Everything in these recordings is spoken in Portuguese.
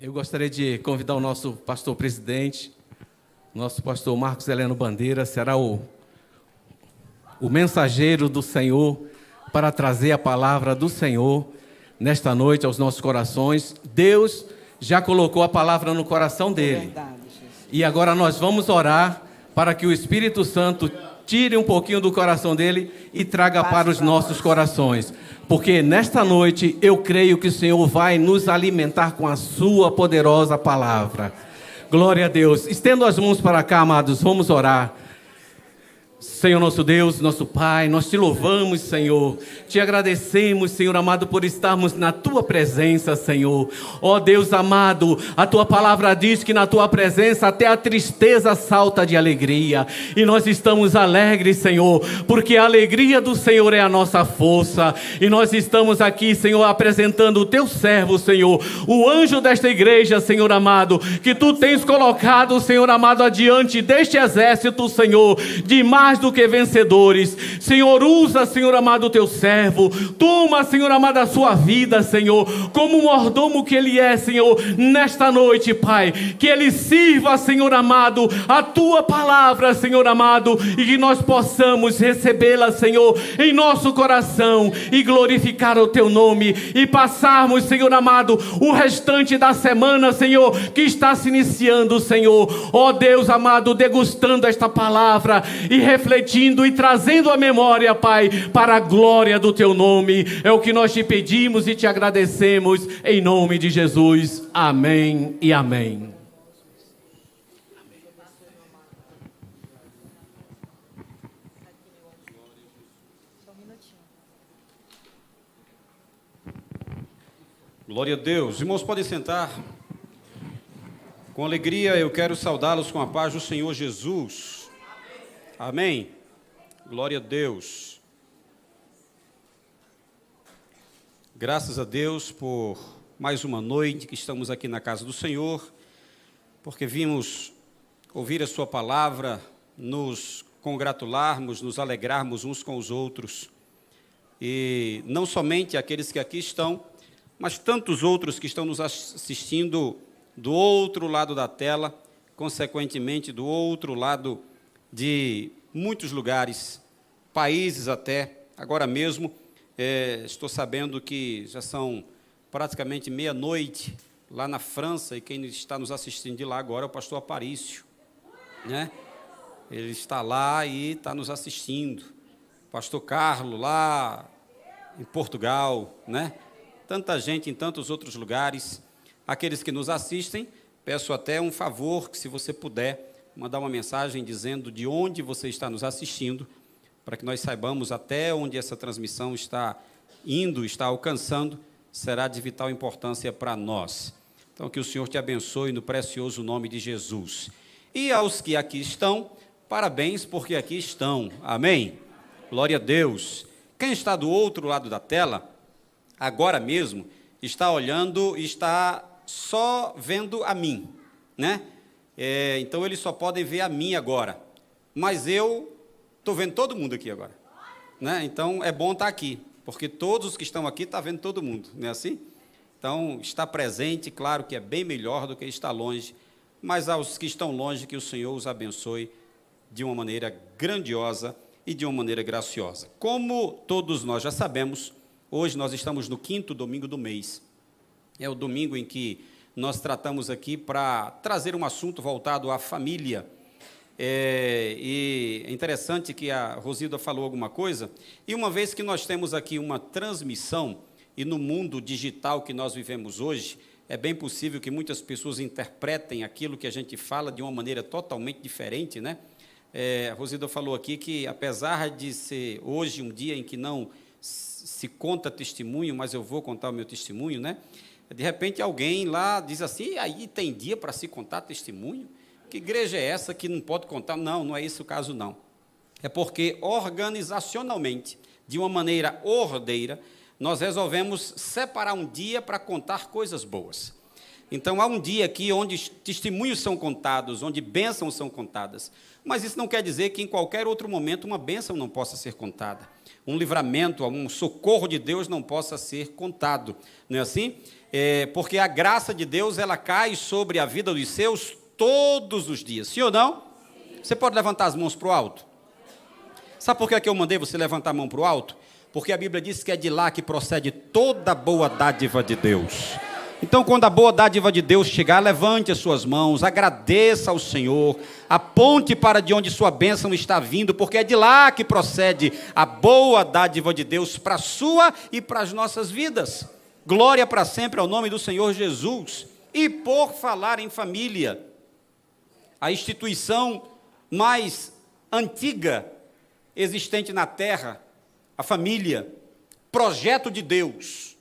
Eu gostaria de convidar o nosso pastor presidente, nosso pastor Marcos Heleno Bandeira, será o mensageiro do Senhor para trazer a palavra do Senhor nesta noite aos nossos corações. Deus já colocou a palavra no coração dele. Verdade, Jesus. E agora nós vamos orar para que o Espírito Santo tire um pouquinho do coração dele e traga para os nossos corações. Porque nesta noite eu creio que o Senhor vai nos alimentar com a sua poderosa palavra. Glória a Deus. Estendo as mãos para cá, amados, vamos orar. Senhor nosso Deus, nosso Pai, nós te louvamos, Senhor, te agradecemos, Senhor amado, por estarmos na tua presença, Senhor. Ó Deus amado, a tua palavra diz que na tua presença até a tristeza salta de alegria, e nós estamos alegres, Senhor, porque a alegria do Senhor é a nossa força, e nós estamos aqui, Senhor, apresentando o teu servo, Senhor, o anjo desta igreja, Senhor amado, que tu tens colocado, Senhor amado, adiante deste exército, Senhor, de mais do que vencedores. Senhor, usa, Senhor amado, o teu servo. Toma, Senhor amado, a sua vida, Senhor, como mordomo que ele é, Senhor, nesta noite, Pai. Que ele sirva, Senhor amado, a tua palavra, Senhor amado, e que nós possamos recebê-la, Senhor, em nosso coração e glorificar o teu nome e passarmos, Senhor amado, o restante da semana, Senhor, que está se iniciando, Senhor. Ó Deus amado, degustando esta palavra e refletindo e trazendo a memória, Pai, para a glória do teu nome. É o que nós te pedimos e te agradecemos, em nome de Jesus. Amém e amém. Glória a Deus. Irmãos, podem sentar. Com alegria eu quero saudá-los com a paz do Senhor Jesus. Amém. Glória a Deus. Graças a Deus por mais uma noite que estamos aqui na casa do Senhor, porque vimos ouvir a sua palavra, nos congratularmos, nos alegrarmos uns com os outros. E não somente aqueles que aqui estão, mas tantos outros que estão nos assistindo do outro lado da tela, consequentemente do outro lado de muitos lugares, países até. Agora mesmo, estou sabendo que já são praticamente meia-noite lá na França, e quem está nos assistindo de lá agora é o pastor Aparício, né? Ele está lá e está nos assistindo. Pastor Carlos lá em Portugal, né? Tanta gente em tantos outros lugares. Aqueles que nos assistem, peço até um favor, que se você puder mandar uma mensagem dizendo de onde você está nos assistindo, para que nós saibamos até onde essa transmissão está indo, está alcançando, será de vital importância para nós. Então, que o Senhor te abençoe no precioso nome de Jesus. E aos que aqui estão, parabéns, porque aqui estão. Amém? Glória a Deus. Quem está do outro lado da tela, agora mesmo, está olhando e está só vendo a mim, né? Então, eles só podem ver a mim agora. Mas eu estou vendo todo mundo aqui agora, né? Então, é bom estar aqui, porque todos os que estão aqui estão vendo todo mundo, não é assim? Então, estar presente, claro que é bem melhor do que estar longe, mas aos que estão longe, que o Senhor os abençoe de uma maneira grandiosa e de uma maneira graciosa. Como todos nós já sabemos, hoje nós estamos no 5º domingo do mês. É o domingo em que nós tratamos aqui para trazer um assunto voltado à família. E é interessante que a Rosilda falou alguma coisa, e uma vez que nós temos aqui uma transmissão, e no mundo digital que nós vivemos hoje, é bem possível que muitas pessoas interpretem aquilo que a gente fala de uma maneira totalmente diferente, né? A Rosilda falou aqui que, apesar de ser hoje um dia em que não se conta testemunho, mas eu vou contar o meu testemunho, né? De repente alguém lá diz assim, aí tem dia para se contar testemunho? Que igreja é essa que não pode contar? Não, não é esse o caso, não. É porque organizacionalmente, de uma maneira ordeira, nós resolvemos separar um dia para contar coisas boas. Então, há um dia aqui onde testemunhos são contados, onde bênçãos são contadas. Mas isso não quer dizer que em qualquer outro momento uma bênção não possa ser contada. Um livramento, um socorro de Deus não possa ser contado. Não é assim? Porque a graça de Deus, ela cai sobre a vida dos seus todos os dias. Sim ou não? Sim. Você pode levantar as mãos para o alto? Sabe por que eu mandei você levantar a mão para o alto? Porque a Bíblia diz que é de lá que procede toda boa dádiva de Deus. Então, quando a boa dádiva de Deus chegar, levante as suas mãos, agradeça ao Senhor, aponte para de onde sua bênção está vindo, porque é de lá que procede a boa dádiva de Deus para a sua e para as nossas vidas. Glória para sempre ao nome do Senhor Jesus. E por falar em família, a instituição mais antiga existente na terra, a família, projeto de Deus,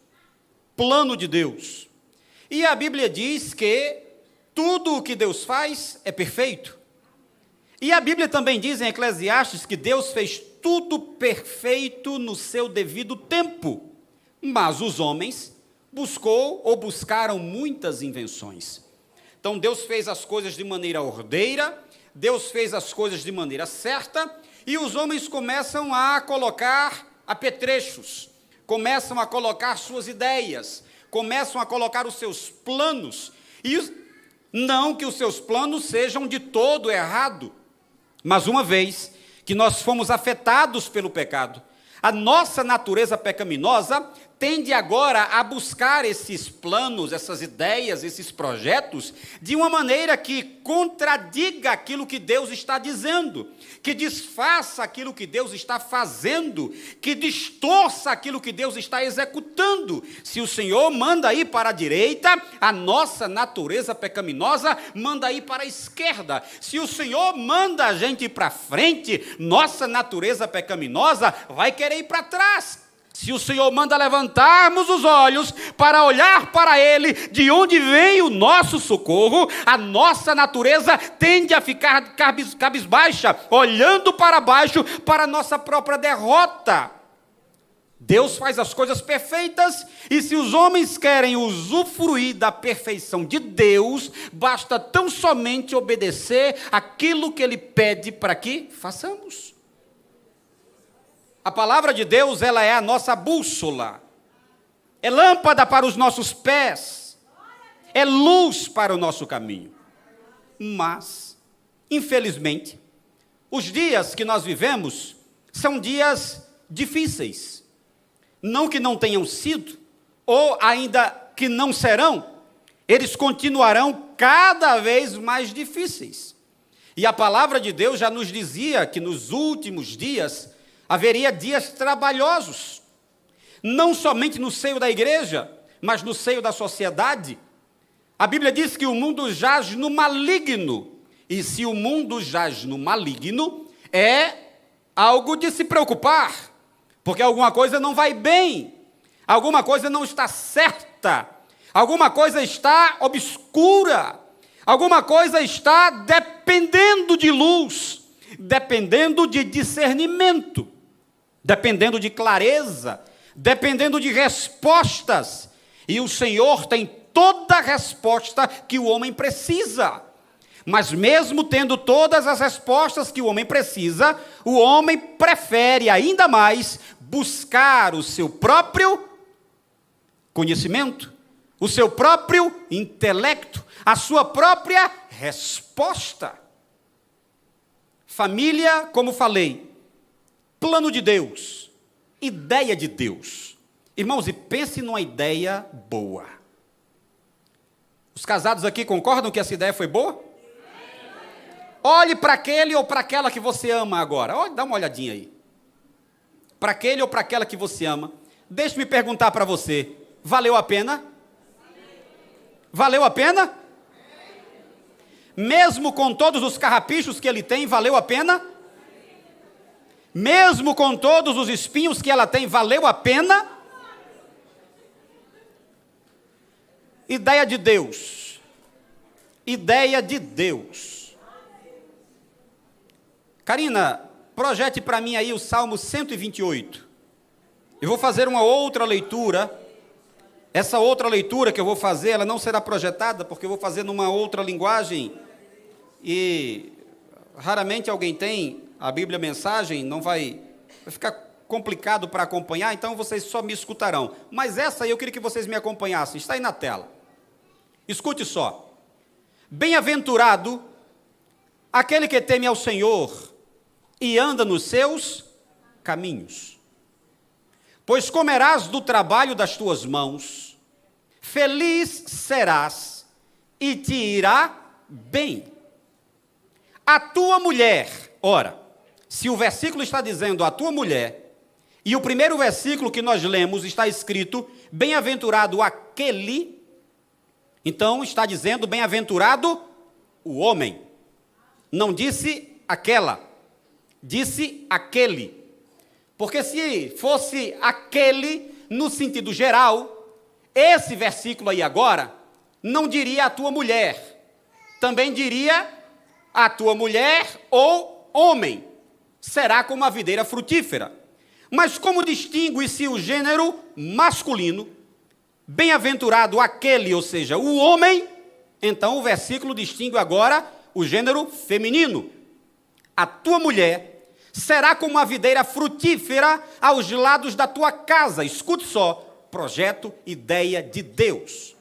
plano de Deus. E a Bíblia diz que tudo o que Deus faz é perfeito. E a Bíblia também diz em Eclesiastes que Deus fez tudo perfeito no seu devido tempo. Mas os homens buscaram muitas invenções. Então Deus fez as coisas de maneira ordeira, Deus fez as coisas de maneira certa, e os homens começam a colocar apetrechos, começam a colocar suas ideias, começam a colocar os seus planos, e não que os seus planos sejam de todo errado, mas uma vez que nós fomos afetados pelo pecado, a nossa natureza pecaminosa tende agora a buscar esses planos, essas ideias, esses projetos, de uma maneira que contradiga aquilo que Deus está dizendo, que desfaça aquilo que Deus está fazendo, que distorça aquilo que Deus está executando. Se o Senhor manda ir para a direita, a nossa natureza pecaminosa manda ir para a esquerda. Se o Senhor manda a gente ir para frente, nossa natureza pecaminosa vai querer ir para trás. Se o Senhor manda levantarmos os olhos para olhar para Ele, de onde vem o nosso socorro, a nossa natureza tende a ficar cabisbaixa, olhando para baixo, para a nossa própria derrota. Deus faz as coisas perfeitas, e se os homens querem usufruir da perfeição de Deus, basta tão somente obedecer aquilo que Ele pede para que façamos. A palavra de Deus, ela é a nossa bússola, é lâmpada para os nossos pés, é luz para o nosso caminho. Mas, infelizmente, os dias que nós vivemos são dias difíceis. Não que não tenham sido, ou ainda que não serão, eles continuarão cada vez mais difíceis. E a palavra de Deus já nos dizia que nos últimos dias haveria dias trabalhosos, não somente no seio da igreja, mas no seio da sociedade. A Bíblia diz que o mundo jaz no maligno, e se o mundo jaz no maligno, é algo de se preocupar, porque alguma coisa não vai bem, alguma coisa não está certa, alguma coisa está obscura, alguma coisa está dependendo de luz, dependendo de discernimento, dependendo de clareza, dependendo de respostas. E o Senhor tem toda a resposta que o homem precisa. Mas mesmo tendo todas as respostas que o homem precisa, o homem prefere ainda mais buscar o seu próprio conhecimento, o seu próprio intelecto, a sua própria resposta. Família, como falei, plano de Deus, ideia de Deus. Irmãos, e pense numa ideia boa. Os casados aqui concordam que essa ideia foi boa? Olhe para aquele ou para aquela que você ama agora. Olha, dá uma olhadinha aí. Para aquele ou para aquela que você ama. Deixe-me perguntar para você, valeu a pena? Valeu a pena? Mesmo com todos os carrapichos que ele tem, valeu a pena? Mesmo com todos os espinhos que ela tem, valeu a pena? Ideia de Deus. Ideia de Deus. Karina, projete para mim aí o Salmo 128. Eu vou fazer uma outra leitura. Essa outra leitura que eu vou fazer, ela não será projetada, porque eu vou fazer numa outra linguagem, e raramente alguém tem a Bíblia Mensagem, vai ficar complicado para acompanhar, então vocês só me escutarão. Mas essa aí eu queria que vocês me acompanhassem, está aí na tela. Escute só. Bem-aventurado aquele que teme ao Senhor e anda nos seus caminhos. Pois comerás do trabalho das tuas mãos, feliz serás e te irá bem. A tua mulher, ora, se o versículo está dizendo a tua mulher, e o primeiro versículo que nós lemos está escrito, bem-aventurado aquele, então está dizendo bem-aventurado o homem. Não disse aquela, disse aquele. Porque se fosse aquele, no sentido geral, esse versículo aí agora, não diria a tua mulher, também diria a tua mulher ou homem, será como a videira frutífera. Mas como distingue-se o gênero masculino, bem-aventurado aquele, ou seja, o homem, então o versículo distingue agora o gênero feminino. A tua mulher será como uma videira frutífera aos lados da tua casa. Escute só, projeto, ideia de Deus.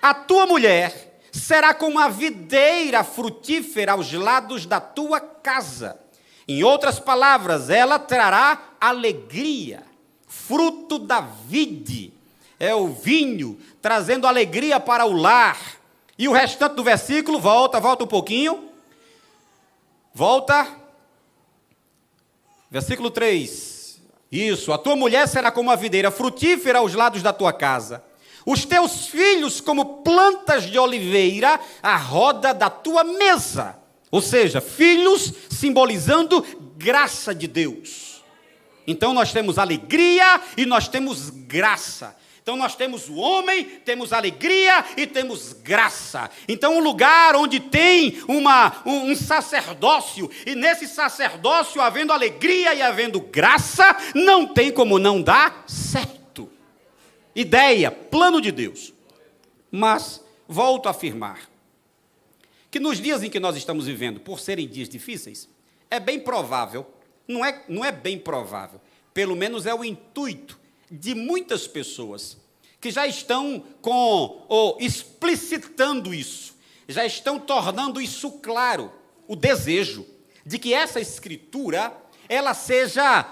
A tua mulher será como uma videira frutífera aos lados da tua casa. Em outras palavras, ela trará alegria, fruto da vide, é o vinho, trazendo alegria para o lar. E o restante do versículo, volta um pouquinho, volta. Versículo 3, isso, a tua mulher será como uma videira frutífera aos lados da tua casa, os teus filhos como plantas de oliveira à roda da tua mesa, ou seja, filhos simbolizando graça de Deus. Então nós temos alegria e nós temos graça. Então nós temos o homem, temos alegria e temos graça. Então um lugar onde tem um sacerdócio, e nesse sacerdócio havendo alegria e havendo graça, não tem como não dar certo. Ideia, plano de Deus. Mas, volto a afirmar, que nos dias em que nós estamos vivendo, por serem dias difíceis, é bem provável, não é bem provável, pelo menos é o intuito de muitas pessoas que já estão explicitando isso, já estão tornando isso claro, o desejo de que essa escritura, ela seja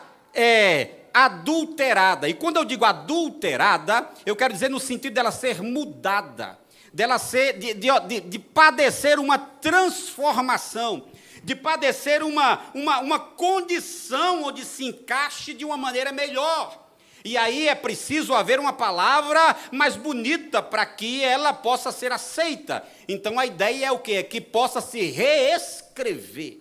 adulterada. E quando eu digo adulterada, eu quero dizer no sentido dela ser mudada, dela ser, de padecer uma transformação, de padecer uma condição onde se encaixe de uma maneira melhor. E aí é preciso haver uma palavra mais bonita para que ela possa ser aceita. Então a ideia é o quê? Que possa se reescrever.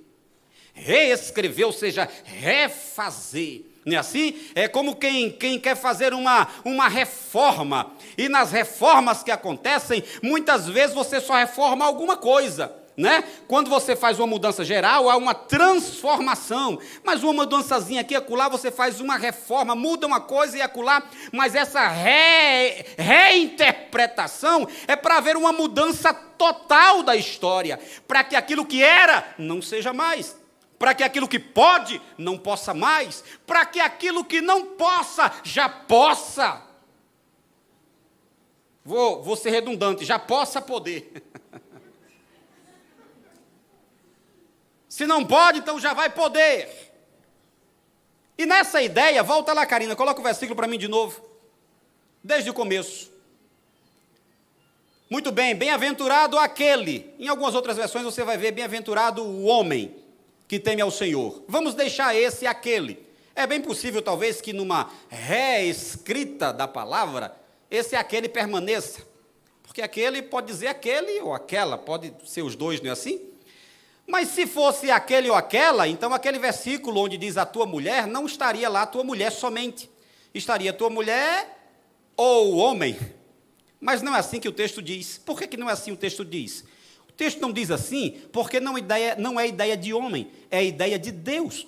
Reescrever, ou seja, refazer. Não é assim? É como quem quer fazer uma reforma. E nas reformas que acontecem, muitas vezes você só reforma alguma coisa. Né? Quando você faz uma mudança geral, há uma transformação, mas uma mudançazinha aqui e acolá, você faz uma reforma, muda uma coisa e acolá, mas essa reinterpretação é para haver uma mudança total da história, para que aquilo que era não seja mais, para que aquilo que pode não possa mais, para que aquilo que não possa já possa. Vou ser redundante, já possa poder. Se não pode, então já vai poder. E nessa ideia, volta lá, Karina, coloca o versículo para mim de novo. Desde o começo. Muito bem, bem-aventurado aquele. Em algumas outras versões você vai ver bem-aventurado o homem que teme ao Senhor. Vamos deixar esse aquele. É bem possível, talvez, que numa reescrita da palavra, esse aquele permaneça. Porque aquele pode dizer aquele ou aquela, pode ser os dois, não é assim? Mas se fosse aquele ou aquela, então aquele versículo onde diz a tua mulher, não estaria lá a tua mulher somente. Estaria a tua mulher ou o homem. Mas não é assim que o texto diz. Por que não é assim o texto diz? O texto não diz assim porque não é ideia de homem, é ideia de Deus.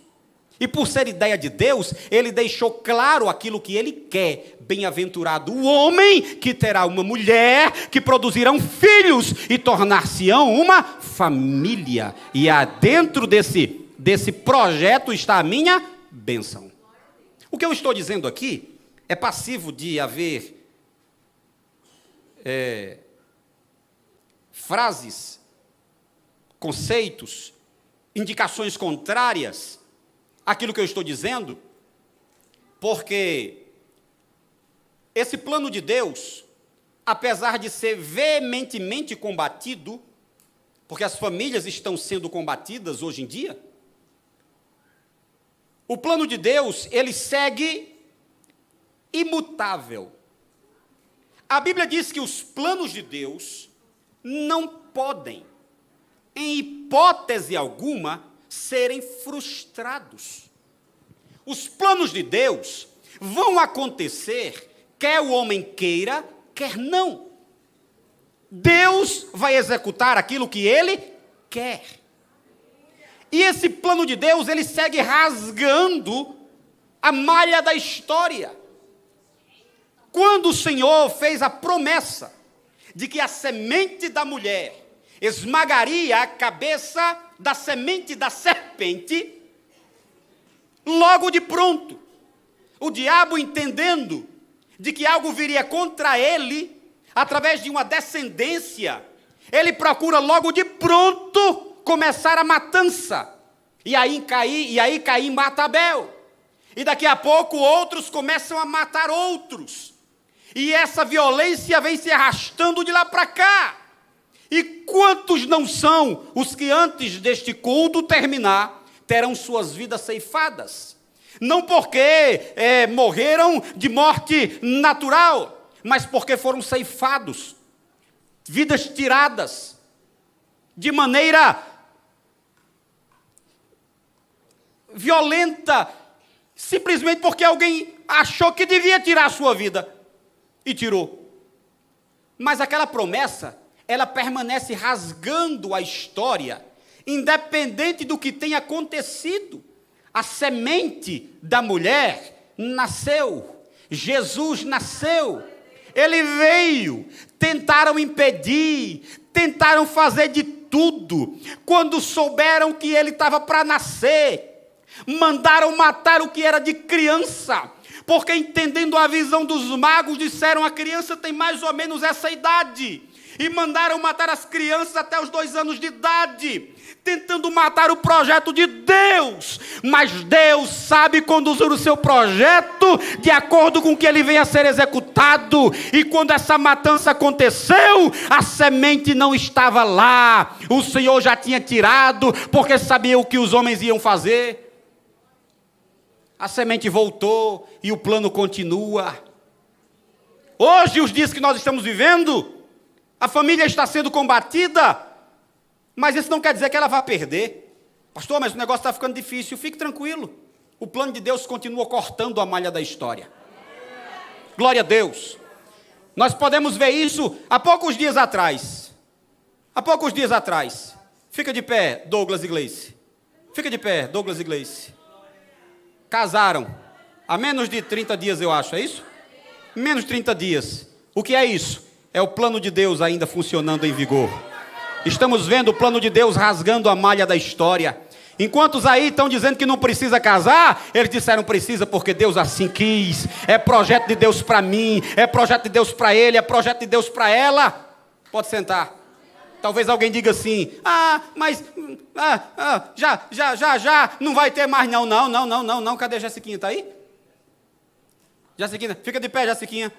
E por ser ideia de Deus, ele deixou claro aquilo que ele quer. Bem-aventurado o homem que terá uma mulher, que produzirão filhos e tornar-se-ão uma família. E dentro desse projeto está a minha bênção. O que eu estou dizendo aqui é passivo de haver frases, conceitos, indicações contrárias àquilo que eu estou dizendo, porque esse plano de Deus, apesar de ser veementemente combatido, porque as famílias estão sendo combatidas hoje em dia, o plano de Deus, ele segue imutável. A Bíblia diz que os planos de Deus não podem, em hipótese alguma, serem frustrados. Os planos de Deus vão acontecer, quer o homem queira, quer não. Deus vai executar aquilo que Ele quer. E esse plano de Deus, ele segue rasgando a malha da história. Quando o Senhor fez a promessa de que a semente da mulher esmagaria a cabeça da semente da serpente, logo de pronto, o diabo, entendendo de que algo viria contra ele, através de uma descendência, ele procura logo de pronto começar a matança. E aí Caim mata Abel. E daqui a pouco outros começam a matar outros. E essa violência vem se arrastando de lá para cá. E quantos não são os que antes deste culto terminar, terão suas vidas ceifadas? Não porque morreram de morte natural, mas porque foram ceifados. Vidas tiradas de maneira violenta, simplesmente porque alguém achou que devia tirar a sua vida e tirou. Mas aquela promessa, ela permanece rasgando a história, independente do que tenha acontecido. A semente da mulher nasceu, Jesus nasceu, ele veio, tentaram impedir, tentaram fazer de tudo. Quando souberam que ele estava para nascer, mandaram matar o que era de criança, porque entendendo a visão dos magos, disseram: a criança tem mais ou menos essa idade, e mandaram matar as crianças até os 2 anos de idade, tentando matar o projeto de Deus. Mas Deus sabe conduzir o seu projeto de acordo com que ele venha a ser executado. E quando essa matança aconteceu, a semente não estava lá, o Senhor já tinha tirado, porque sabia o que os homens iam fazer. A semente voltou e o plano continua. Hoje, os dias que nós estamos vivendo, a família está sendo combatida, mas isso não quer dizer que ela vai perder. Pastor, mas o negócio está ficando difícil. Fique tranquilo. O plano de Deus continua cortando a malha da história. Glória a Deus. Nós podemos ver isso há poucos dias atrás. Há poucos dias atrás. Fica de pé, Douglas Iglesias. Fica de pé, Douglas Iglesias. Casaram. Há menos de 30 dias, eu acho, é isso? Menos de 30 dias. O que é isso? É o plano de Deus ainda funcionando em vigor. Estamos vendo o plano de Deus rasgando a malha da história. Enquanto os aí estão dizendo que não precisa casar, eles disseram precisa porque Deus assim quis. É projeto de Deus para mim, é projeto de Deus para ele, é projeto de Deus para ela. Pode sentar. Talvez alguém diga assim: já, não vai ter mais não. Cadê a Jessiquinha? Está aí? Jessiquinha, fica de pé, Jessiquinha.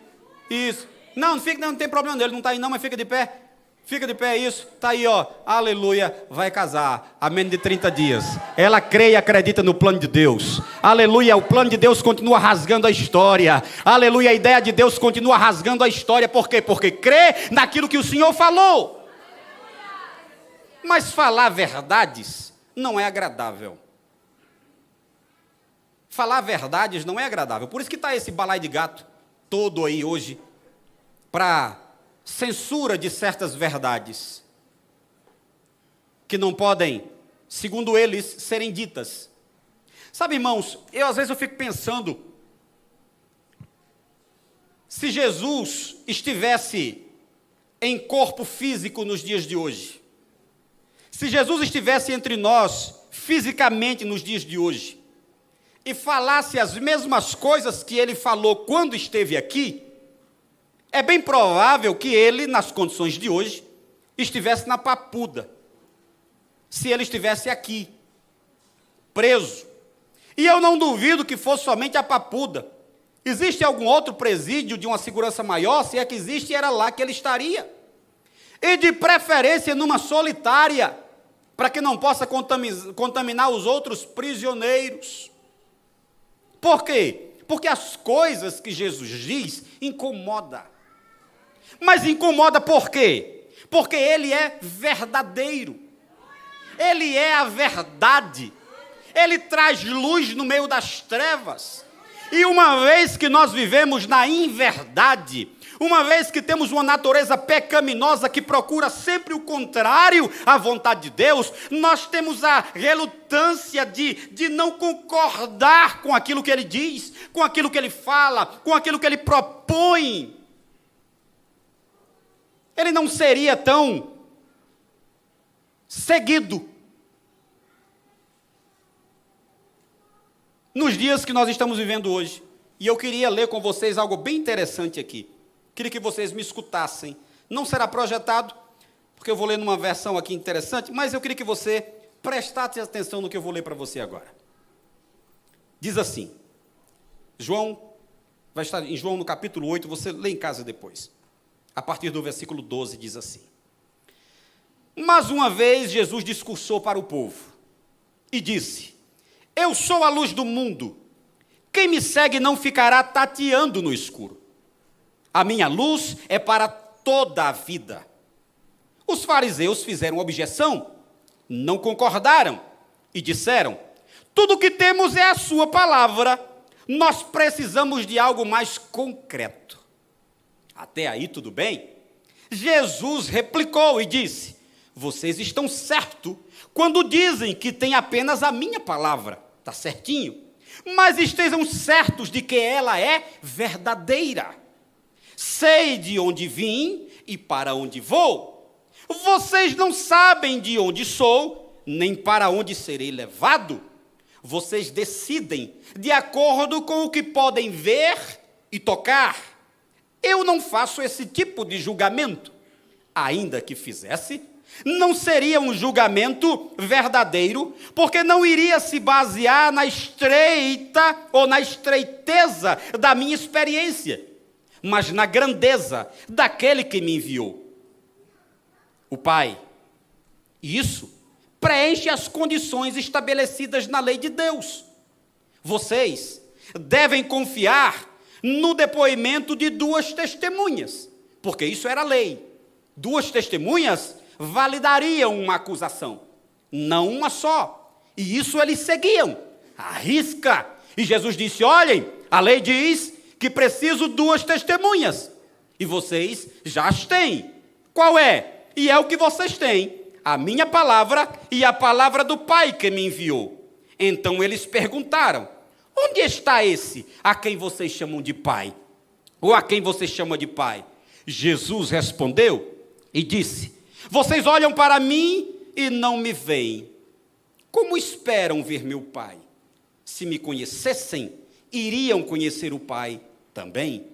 Isso. Não tem problema dele, não está aí não, mas fica de pé. Fica de pé, isso, está aí, ó, aleluia, vai casar, a menos de 30 dias. Ela crê e acredita no plano de Deus. Aleluia, o plano de Deus continua rasgando a história. Aleluia, a ideia de Deus continua rasgando a história. Por quê? Porque crê naquilo que o Senhor falou. Mas falar verdades não é agradável. Falar verdades não é agradável. Por isso que está esse balaio de gato todo aí hoje, para censura de certas verdades que não podem, segundo eles, serem ditas. Sabe, irmãos, às vezes eu fico pensando, se Jesus estivesse em corpo físico nos dias de hoje, se Jesus estivesse entre nós fisicamente nos dias de hoje, e falasse as mesmas coisas que ele falou quando esteve aqui, é bem provável que ele, nas condições de hoje, estivesse na papuda, se ele estivesse aqui, preso. E eu não duvido que fosse somente a papuda. Existe algum outro presídio de uma segurança maior? Se é que existe, era lá que ele estaria. E de preferência numa solitária, para que não possa contaminar os outros prisioneiros. Por quê? Porque as coisas que Jesus diz incomodam. Mas incomoda por quê? Porque ele é verdadeiro. Ele é a verdade. Ele traz luz no meio das trevas. E uma vez que nós vivemos na inverdade, uma vez que temos uma natureza pecaminosa que procura sempre o contrário à vontade de Deus, nós temos a relutância de não concordar com aquilo que ele diz, com aquilo que ele fala, com aquilo que ele propõe. Ele não seria tão seguido nos dias que nós estamos vivendo hoje. E eu queria ler com vocês algo bem interessante aqui. Queria que vocês me escutassem. Não será projetado, porque eu vou ler numa versão aqui interessante, mas eu queria que você prestasse atenção no que eu vou ler para você agora. Diz assim, João, vai estar em João no capítulo 8, você lê em casa depois. A partir do versículo 12 diz assim: Mas uma vez Jesus discursou para o povo e disse: Eu sou a luz do mundo. Quem me segue não ficará tateando no escuro. A minha luz é para toda a vida. Os fariseus fizeram objeção, não concordaram e disseram: Tudo o que temos é a sua palavra. Nós precisamos de algo mais concreto. Até aí tudo bem? Jesus replicou e disse: Vocês estão certos quando dizem que tem apenas a minha palavra. Está certinho? Mas estejam certos de que ela é verdadeira. Sei de onde vim e para onde vou. Vocês não sabem de onde sou, nem para onde serei levado. Vocês decidem de acordo com o que podem ver e tocar. Eu não faço esse tipo de julgamento. Ainda que fizesse, não seria um julgamento verdadeiro, porque não iria se basear na estreita ou na estreiteza da minha experiência, mas na grandeza daquele que me enviou, o Pai. Isso preenche as condições estabelecidas na lei de Deus. Vocês devem confiar no depoimento de 2 testemunhas, porque isso era lei. 2 testemunhas validariam uma acusação, não uma só. E isso eles seguiam, à risca. E Jesus disse: Olhem, a lei diz que preciso 2 testemunhas, e vocês já as têm. Qual é? E é o que vocês têm: a minha palavra e a palavra do Pai que me enviou. Então eles perguntaram: Onde está esse a quem vocês chamam de Pai? Ou a quem vocês chamam de Pai? Jesus respondeu e disse: Vocês olham para mim e não me veem. Como esperam ver meu Pai? Se me conhecessem, iriam conhecer o Pai também.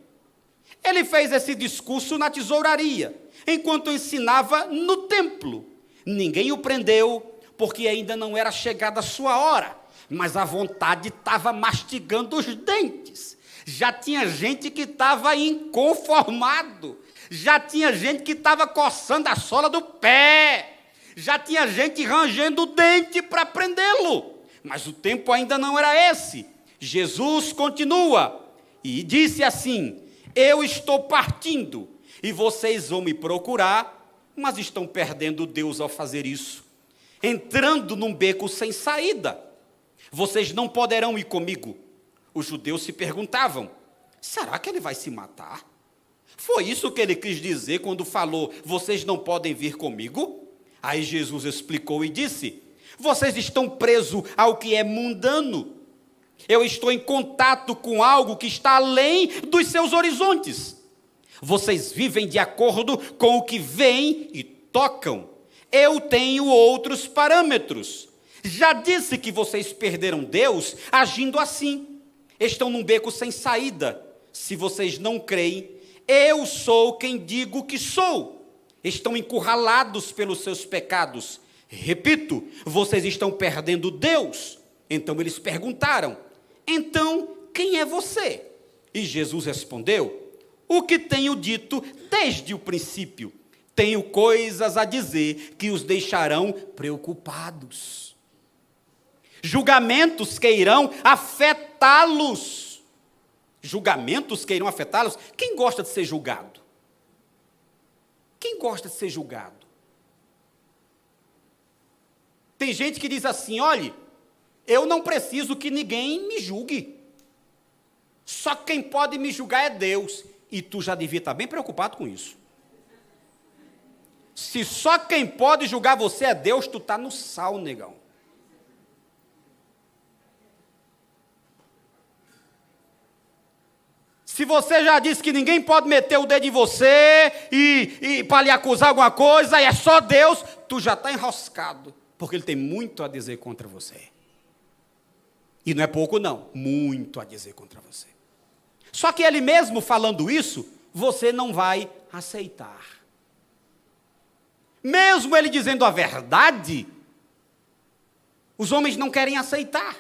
Ele fez esse discurso na tesouraria, enquanto ensinava no templo. Ninguém o prendeu, porque ainda não era chegada a sua hora. Mas a vontade estava mastigando os dentes. Já tinha gente que estava inconformado. Já tinha gente que estava coçando a sola do pé. Já tinha gente rangendo o dente para prendê-lo. Mas o tempo ainda não era esse. Jesus continua e disse assim: Eu estou partindo e vocês vão me procurar, mas estão perdendo Deus ao fazer isso, entrando num beco sem saída. Vocês não poderão ir comigo. Os judeus se perguntavam: será que ele vai se matar? Foi isso que ele quis dizer quando falou: vocês não podem vir comigo? Aí Jesus explicou e disse: vocês estão presos ao que é mundano. Eu estou em contato com algo que está além dos seus horizontes. Vocês vivem de acordo com o que veem e tocam. Eu tenho outros parâmetros. Já disse que vocês perderam Deus agindo assim. Estão num beco sem saída. Se vocês não creem, eu sou quem digo que sou. Estão encurralados pelos seus pecados. Repito, vocês estão perdendo Deus. Então eles perguntaram: então quem é você? E Jesus respondeu: o que tenho dito desde o princípio. Tenho coisas a dizer que os deixarão preocupados. Julgamentos que irão afetá-los. Julgamentos que irão afetá-los. Quem gosta de ser julgado? Quem gosta de ser julgado? Tem gente que diz assim: olhe, eu não preciso que ninguém me julgue. Só quem pode me julgar é Deus. E tu já devia estar bem preocupado com isso. Se só quem pode julgar você é Deus, tu está no sal, negão. Se você já disse que ninguém pode meter o dedo em você e para lhe acusar alguma coisa, e é só Deus, tu já está enroscado, porque Ele tem muito a dizer contra você. E não é pouco não, muito a dizer contra você. Só que Ele mesmo falando isso, você não vai aceitar. Mesmo Ele dizendo a verdade, os homens não querem aceitar.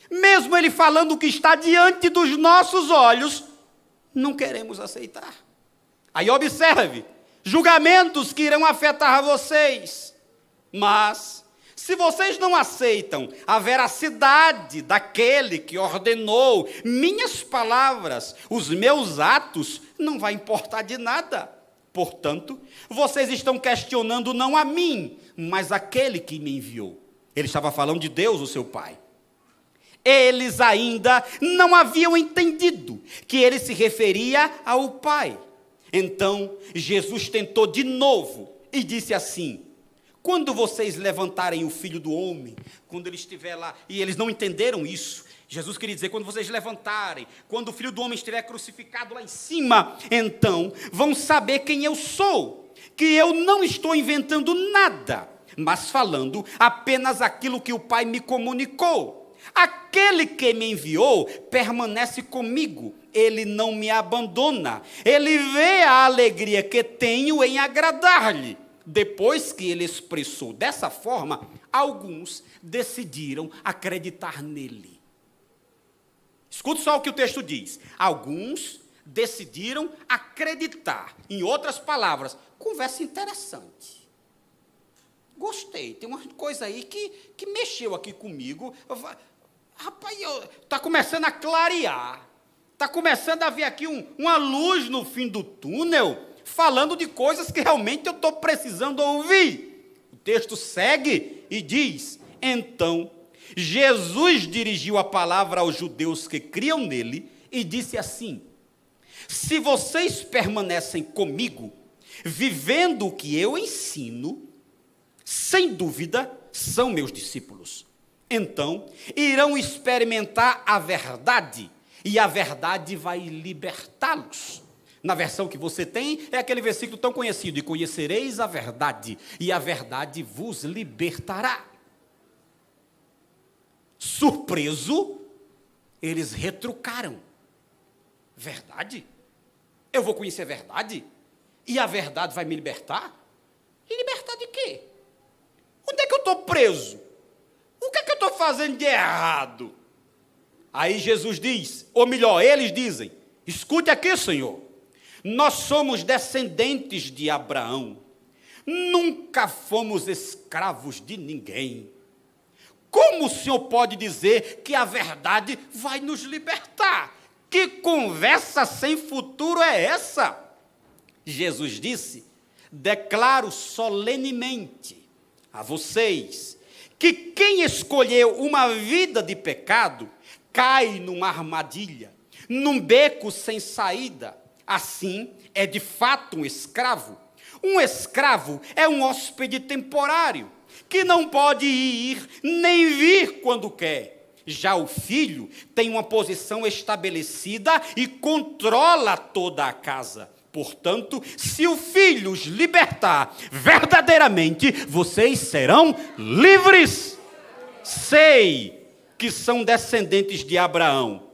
Mesmo Ele falando o que está diante dos nossos olhos, não queremos aceitar. Aí observe, julgamentos que irão afetar vocês. Mas, se vocês não aceitam a veracidade daquele que ordenou minhas palavras, os meus atos, não vai importar de nada. Portanto, vocês estão questionando não a mim, mas aquele que me enviou. Ele estava falando de Deus, o seu Pai. Eles ainda não haviam entendido que ele se referia ao Pai. Então, Jesus tentou de novo e disse assim: quando vocês levantarem o Filho do Homem, quando ele estiver lá, e eles não entenderam isso, Jesus queria dizer, quando vocês levantarem, quando o Filho do Homem estiver crucificado lá em cima, então vão saber quem eu sou, que eu não estou inventando nada, mas falando apenas aquilo que o Pai me comunicou. Aquele que me enviou permanece comigo, ele não me abandona, ele vê a alegria que tenho em agradar-lhe. Depois que ele expressou dessa forma, alguns decidiram acreditar nele. Escute só o que o texto diz. Alguns decidiram acreditar. Em outras palavras, conversa interessante. Gostei, tem uma coisa aí que mexeu aqui comigo. Rapaz, está começando a clarear. Está começando a ver aqui uma luz no fim do túnel, falando de coisas que realmente eu estou precisando ouvir. O texto segue e diz: então, Jesus dirigiu a palavra aos judeus que criam nele e disse assim: se vocês permanecem comigo, vivendo o que eu ensino, sem dúvida, são meus discípulos. Então, irão experimentar a verdade, e a verdade vai libertá-los. Na versão que você tem, é aquele versículo tão conhecido: e conhecereis a verdade, e a verdade vos libertará. Surpreso, eles retrucaram. Verdade? Eu vou conhecer a verdade? E a verdade vai me libertar? E libertar de quê? Onde é que eu estou preso? O que é que eu estou fazendo de errado? Aí Jesus diz, ou melhor, eles dizem: escute aqui, Senhor, nós somos descendentes de Abraão, nunca fomos escravos de ninguém. Como o Senhor pode dizer que a verdade vai nos libertar? Que conversa sem futuro é essa? Jesus disse: declaro solenemente a vocês que quem escolheu uma vida de pecado cai numa armadilha, num beco sem saída. Assim, é de fato um escravo. Um escravo é um hóspede temporário, que não pode ir nem vir quando quer. Já o filho tem uma posição estabelecida e controla toda a casa. Portanto, se o filho os libertar verdadeiramente, vocês serão livres. Sei que são descendentes de Abraão,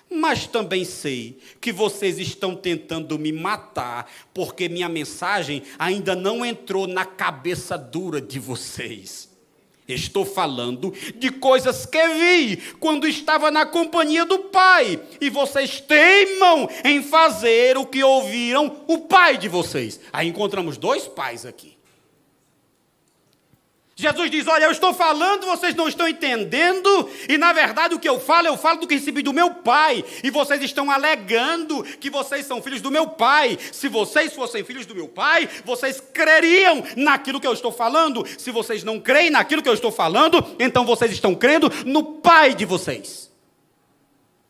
mas também sei que vocês estão tentando me matar, porque minha mensagem ainda não entrou na cabeça dura de vocês. Estou falando de coisas que vi quando estava na companhia do Pai, e vocês teimam em fazer o que ouviram o pai de vocês. Aí encontramos dois pais aqui. Jesus diz, olha, eu estou falando, vocês não estão entendendo, e na verdade o que eu falo do que recebi do meu Pai, e vocês estão alegando que vocês são filhos do meu Pai. Se vocês fossem filhos do meu Pai, vocês creriam naquilo que eu estou falando. Se vocês não creem naquilo que eu estou falando, então vocês estão crendo no Pai de vocês.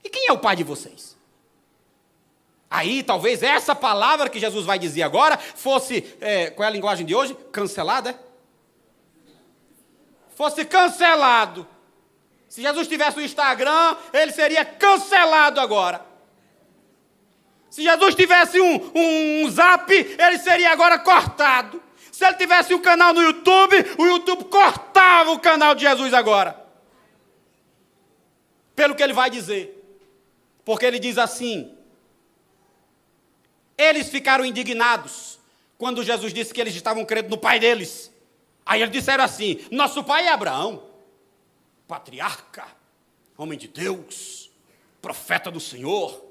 E quem é o Pai de vocês? Aí talvez essa palavra que Jesus vai dizer agora fosse, qual é a linguagem de hoje? Cancelada, fosse cancelado. Se Jesus tivesse um Instagram, ele seria cancelado agora. Se Jesus tivesse um Zap, ele seria agora cortado. Se ele tivesse um canal no YouTube, o YouTube cortava o canal de Jesus agora. Pelo que ele vai dizer. Porque ele diz assim, eles ficaram indignados quando Jesus disse que eles estavam crendo no pai deles. Aí eles disseram assim, nosso pai é Abraão, patriarca, homem de Deus, profeta do Senhor,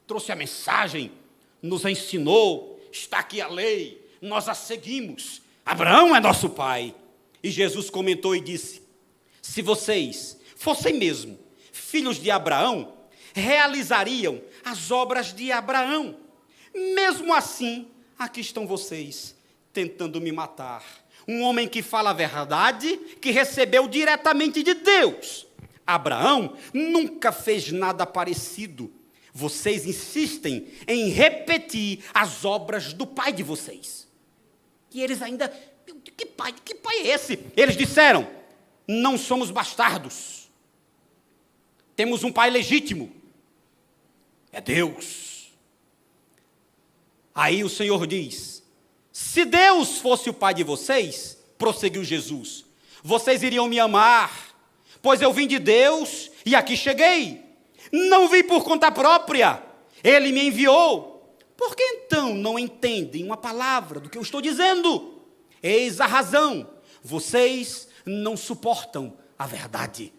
trouxe a mensagem, nos ensinou, está aqui a lei, nós a seguimos, Abraão é nosso pai. E Jesus comentou e disse, se vocês fossem mesmo filhos de Abraão, realizariam as obras de Abraão. Mesmo assim, aqui estão vocês, tentando me matar. Um homem que fala a verdade, que recebeu diretamente de Deus. Abraão nunca fez nada parecido. Vocês insistem em repetir as obras do pai de vocês. E eles ainda, que pai é esse? Eles disseram, não somos bastardos. Temos um pai legítimo. É Deus. Aí o Senhor diz, se Deus fosse o pai de vocês, prosseguiu Jesus, vocês iriam me amar, pois eu vim de Deus e aqui cheguei. Não vim por conta própria, Ele me enviou. Por que então não entendem uma palavra do que eu estou dizendo? Eis a razão, vocês não suportam a verdade.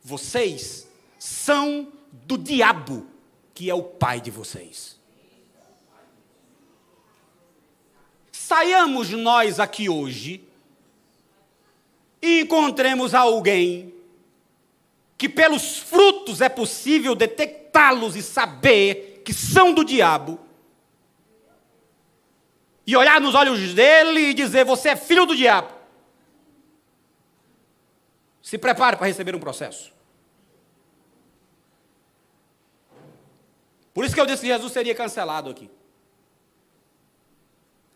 Vocês são do diabo, que é o pai de vocês. Saiamos nós aqui hoje e encontremos alguém que pelos frutos é possível detectá-los e saber que são do diabo, e olhar nos olhos dele e dizer, você é filho do diabo. Se prepare para receber um processo. Por isso que eu disse que Jesus seria cancelado aqui.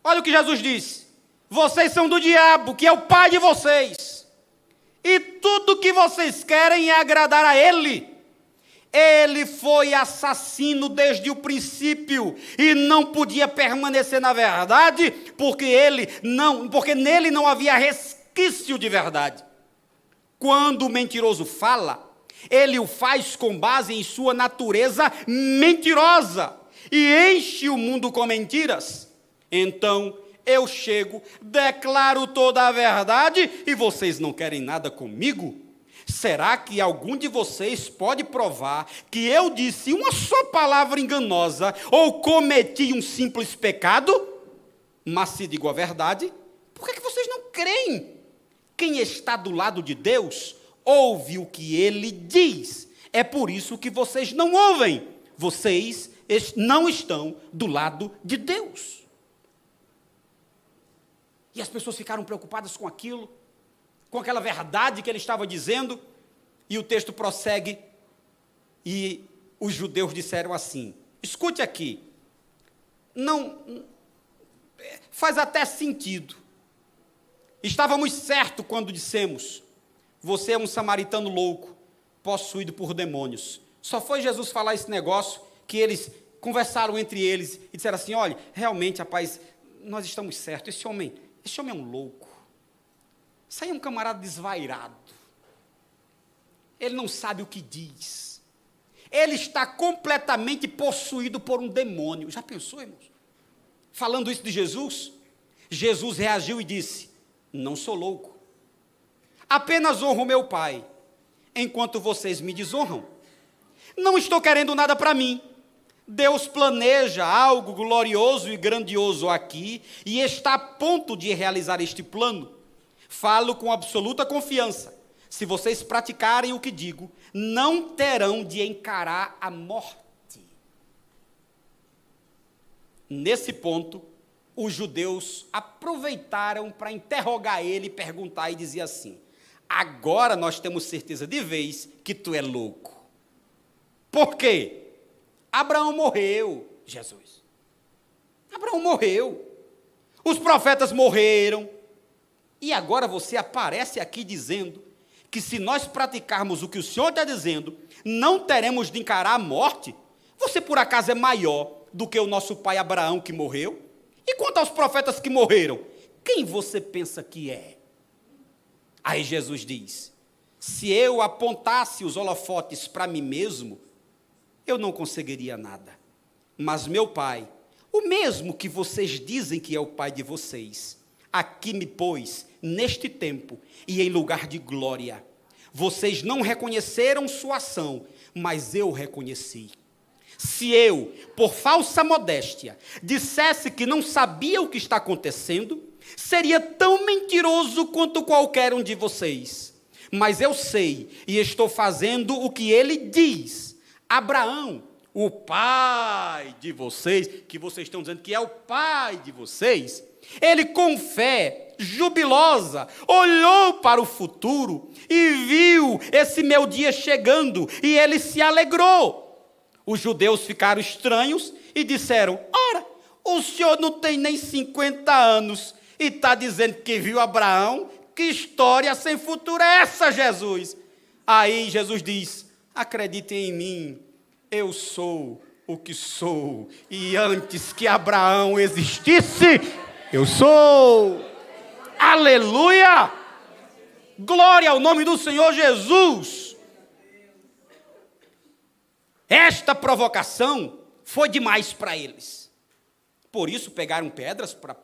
Olha o que Jesus disse, vocês são do diabo, que é o pai de vocês, e tudo que vocês querem é agradar a ele. Ele foi assassino desde o princípio, e não podia permanecer na verdade, porque nele não havia resquício de verdade. Quando o mentiroso fala, ele o faz com base em sua natureza mentirosa, e enche o mundo com mentiras. Então, eu chego, declaro toda a verdade, e vocês não querem nada comigo? Será que algum de vocês pode provar que eu disse uma só palavra enganosa, ou cometi um simples pecado? Mas se digo a verdade, por que vocês não creem? Quem está do lado de Deus, ouve o que ele diz. É por isso que vocês não ouvem. Vocês não estão do lado de Deus. E as pessoas ficaram preocupadas com aquilo, com aquela verdade que ele estava dizendo, e o texto prossegue, e os judeus disseram assim, escute aqui, não, faz até sentido, estávamos certos quando dissemos, você é um samaritano louco, possuído por demônios. Só foi Jesus falar esse negócio que eles conversaram entre eles e disseram assim: olha, realmente, rapaz, nós estamos certos, esse homem é um louco. Isso aí é um camarada desvairado. Ele não sabe o que diz. Ele está completamente possuído por um demônio. Já pensou, irmãos? Falando isso de Jesus, Jesus reagiu e disse: não sou louco. Apenas honro meu Pai, enquanto vocês me desonram. Não estou querendo nada para mim. Deus planeja algo glorioso e grandioso aqui e está a ponto de realizar este plano. Falo com absoluta confiança. Se vocês praticarem o que digo, não terão de encarar a morte. Nesse ponto, os judeus aproveitaram para interrogar ele, perguntar e dizer assim: agora nós temos certeza de vez que tu é louco. Por quê? Abraão morreu, Jesus. Abraão morreu. Os profetas morreram. E agora você aparece aqui dizendo que se nós praticarmos o que o Senhor está dizendo, não teremos de encarar a morte? Você por acaso é maior do que o nosso pai Abraão que morreu? E quanto aos profetas que morreram, quem você pensa que é? Aí Jesus diz: se eu apontasse os holofotes para mim mesmo, eu não conseguiria nada. Mas meu Pai, o mesmo que vocês dizem que é o Pai de vocês, aqui me pôs neste tempo e em lugar de glória. Vocês não reconheceram sua ação, mas eu reconheci. Se eu, por falsa modéstia, dissesse que não sabia o que está acontecendo, seria tão mentiroso quanto qualquer um de vocês. Mas eu sei e estou fazendo o que ele diz. Abraão, o pai de vocês, que vocês estão dizendo que é o pai de vocês, ele com fé jubilosa olhou para o futuro e viu esse meu dia chegando e ele se alegrou. Os judeus ficaram estranhos e disseram: ora, o senhor não tem nem 50 anos e está dizendo que viu Abraão? Que história sem futuro é essa, Jesus? Aí Jesus diz: acreditem em mim, eu sou o que sou, e antes que Abraão existisse, eu sou. Aleluia! Glória ao nome do Senhor Jesus! Esta provocação foi demais para eles. Por isso pegaram pedras para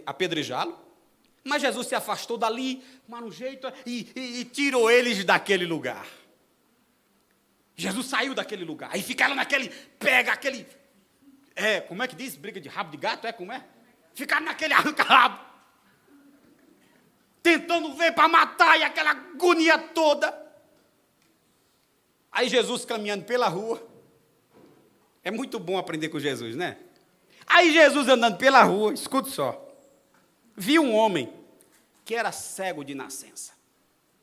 apedrejá-lo. Mas Jesus se afastou dali, mas um jeito, e tirou eles daquele lugar. Jesus saiu daquele lugar. Aí ficaram naquele, como é que diz? Briga de rabo de gato, como é? Ficaram naquele arranca-rabo. Tentando ver para matar, e aquela agonia toda. Aí Jesus caminhando pela rua. É muito bom aprender com Jesus, né? Aí Jesus andando pela rua, escuta só. Viu um homem que era cego de nascença.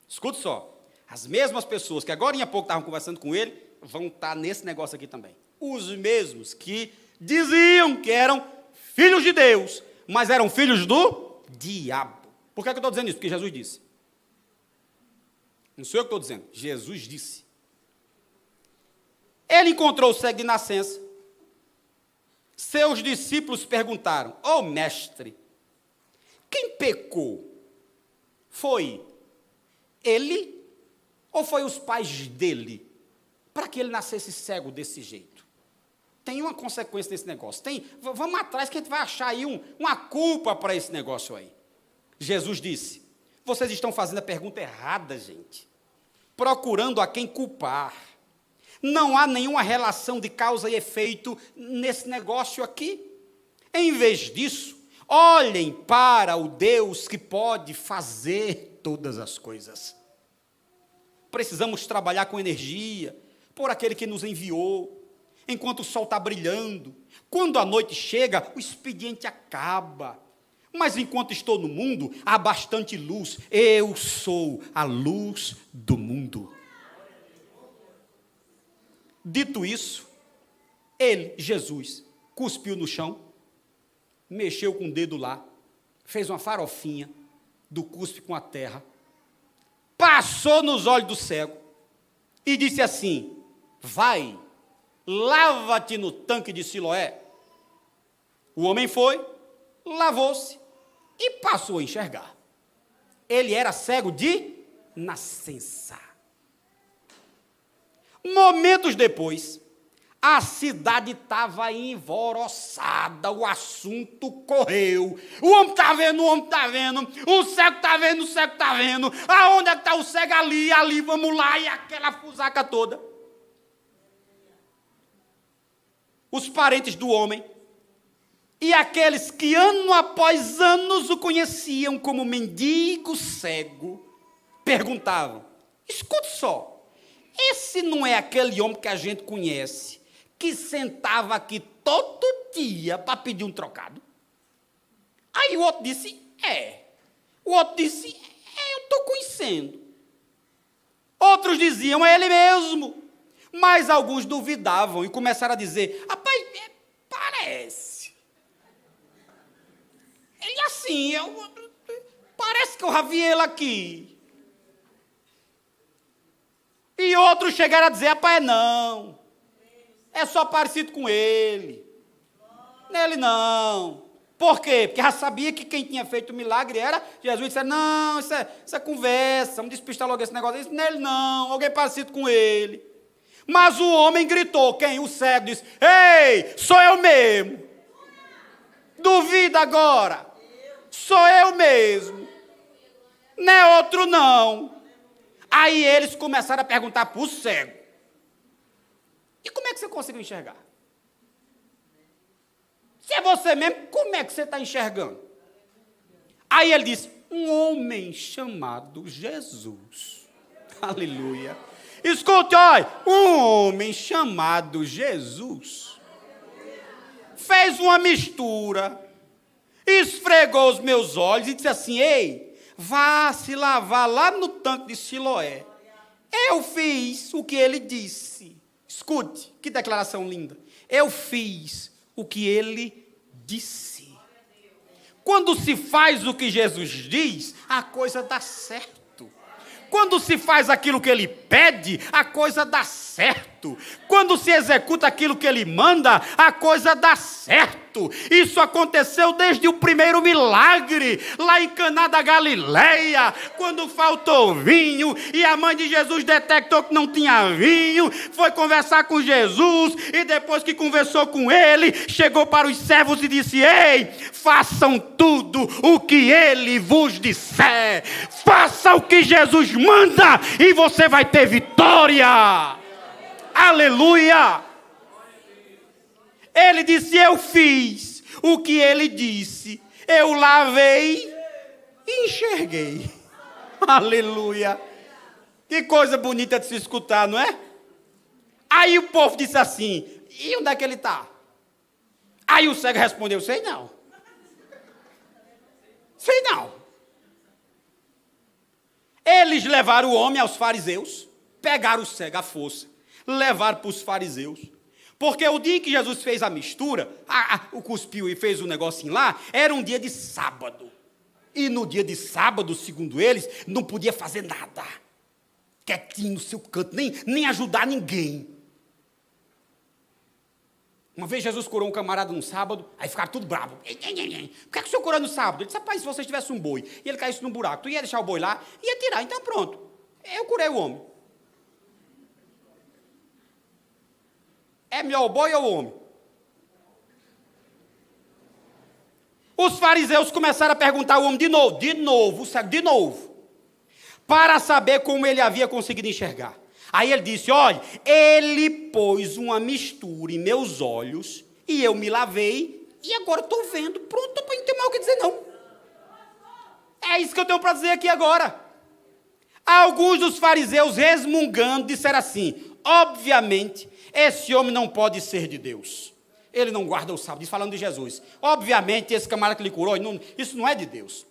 Escuta só. As mesmas pessoas que agora em pouco estavam conversando com ele, vão estar nesse negócio aqui também. Os mesmos que diziam que eram filhos de Deus, mas eram filhos do diabo. Por que eu estou dizendo isso? Porque Jesus disse. Não sou eu que estou dizendo. Jesus disse. Ele encontrou o cego de nascença. Seus discípulos perguntaram: ô mestre, quem pecou? Foi ele ou foi os pais dele? Para que ele nascesse cego desse jeito? Tem uma consequência desse negócio. Vamos atrás que a gente vai achar aí uma culpa para esse negócio aí. Jesus disse: vocês estão fazendo a pergunta errada, gente. Procurando a quem culpar. Não há nenhuma relação de causa e efeito nesse negócio aqui. Em vez disso, olhem para o Deus que pode fazer todas as coisas. Precisamos trabalhar com energia, por aquele que nos enviou, enquanto o sol está brilhando. Quando a noite chega, o expediente acaba. Mas enquanto estou no mundo, há bastante luz. Eu sou a luz do mundo. Dito isso, ele, Jesus, cuspiu no chão, mexeu com o dedo lá, fez uma farofinha do cuspe com a terra, passou nos olhos do cego, e disse assim: vai, lava-te no tanque de Siloé. O homem foi, lavou-se e passou a enxergar. Ele era cego de nascença. Momentos depois, a cidade estava envoroçada, o assunto correu. O homem está vendo, o homem está vendo, o cego está vendo, o cego está vendo. Aonde é que está o cego? Ali, ali, vamos lá, e aquela fusaca toda. Os parentes do homem e aqueles que ano após anos o conheciam como mendigo cego, perguntavam: escute só, esse não é aquele homem que a gente conhece, que sentava aqui todo dia para pedir um trocado? Aí o outro disse: é. O outro disse: é, eu estou conhecendo. Outros diziam: é ele mesmo. Mas alguns duvidavam e começaram a dizer: rapaz, parece. Ele assim, parece que eu já vi ele aqui. E outros chegaram a dizer: rapaz, não. É só parecido com ele. Nele não. Por quê? Porque já sabia que quem tinha feito o milagre era Jesus. Disse: não, isso é conversa, vamos despistar logo esse negócio. Disse: nele não, alguém parecido com ele. Mas o homem gritou, quem? O cego disse: ei, sou eu mesmo. Duvida agora. Sou eu mesmo. Não é outro não. Aí eles começaram a perguntar para o cego: e como é que você conseguiu enxergar? Se é você mesmo, como é que você está enxergando? Aí ele disse: um homem chamado Jesus. Aleluia. Escute, olha, um homem chamado Jesus fez uma mistura, esfregou os meus olhos e disse assim: ei, vá se lavar lá no tanque de Siloé. Eu fiz o que ele disse. Escute, que declaração linda. Eu fiz o que ele disse. Quando se faz o que Jesus diz, a coisa dá certo. Quando se faz aquilo que ele pede, a coisa dá certo. Quando se executa aquilo que ele manda, a coisa dá certo. Isso aconteceu desde o primeiro milagre, lá em Caná da Galileia, quando faltou vinho, e a mãe de Jesus detectou que não tinha vinho, foi conversar com Jesus, e depois que conversou com ele, chegou para os servos e disse: ei, façam tudo o que ele vos disser. Faça o que Jesus manda, e você vai ter vitória. Aleluia! Ele disse: eu fiz o que ele disse. Eu lavei e enxerguei. Aleluia! Que coisa bonita de se escutar, não é? Aí o povo disse assim: e onde é que ele está? Aí o cego respondeu: sei não. Sei não. Eles levaram o homem aos fariseus, pegaram o cego à força, levaram para os fariseus. Porque o dia que Jesus fez a mistura, o cuspiu e fez o negocinho lá, era um dia de sábado. E no dia de sábado, segundo eles, não podia fazer nada. Quietinho no seu canto, nem ajudar ninguém. Uma vez Jesus curou um camarada no sábado, aí ficaram tudo bravos. Por que o senhor curou no sábado? Ele disse: rapaz, se você tivesse um boi e ele caísse num buraco, tu ia deixar o boi lá, ia tirar, então pronto. Eu curei o homem. É melhor o boi ou o homem? Os fariseus começaram a perguntar ao homem de novo, para saber como ele havia conseguido enxergar. Aí ele disse: olha, ele pôs uma mistura em meus olhos, e eu me lavei, e agora estou vendo. Pronto, não tem mais o que dizer não. É isso que eu tenho para dizer aqui agora. Alguns dos fariseus, resmungando, disseram assim: obviamente, esse homem não pode ser de Deus. Ele não guarda o sábado. Falando de Jesus. Obviamente, esse camarada que lhe curou, isso não é de Deus.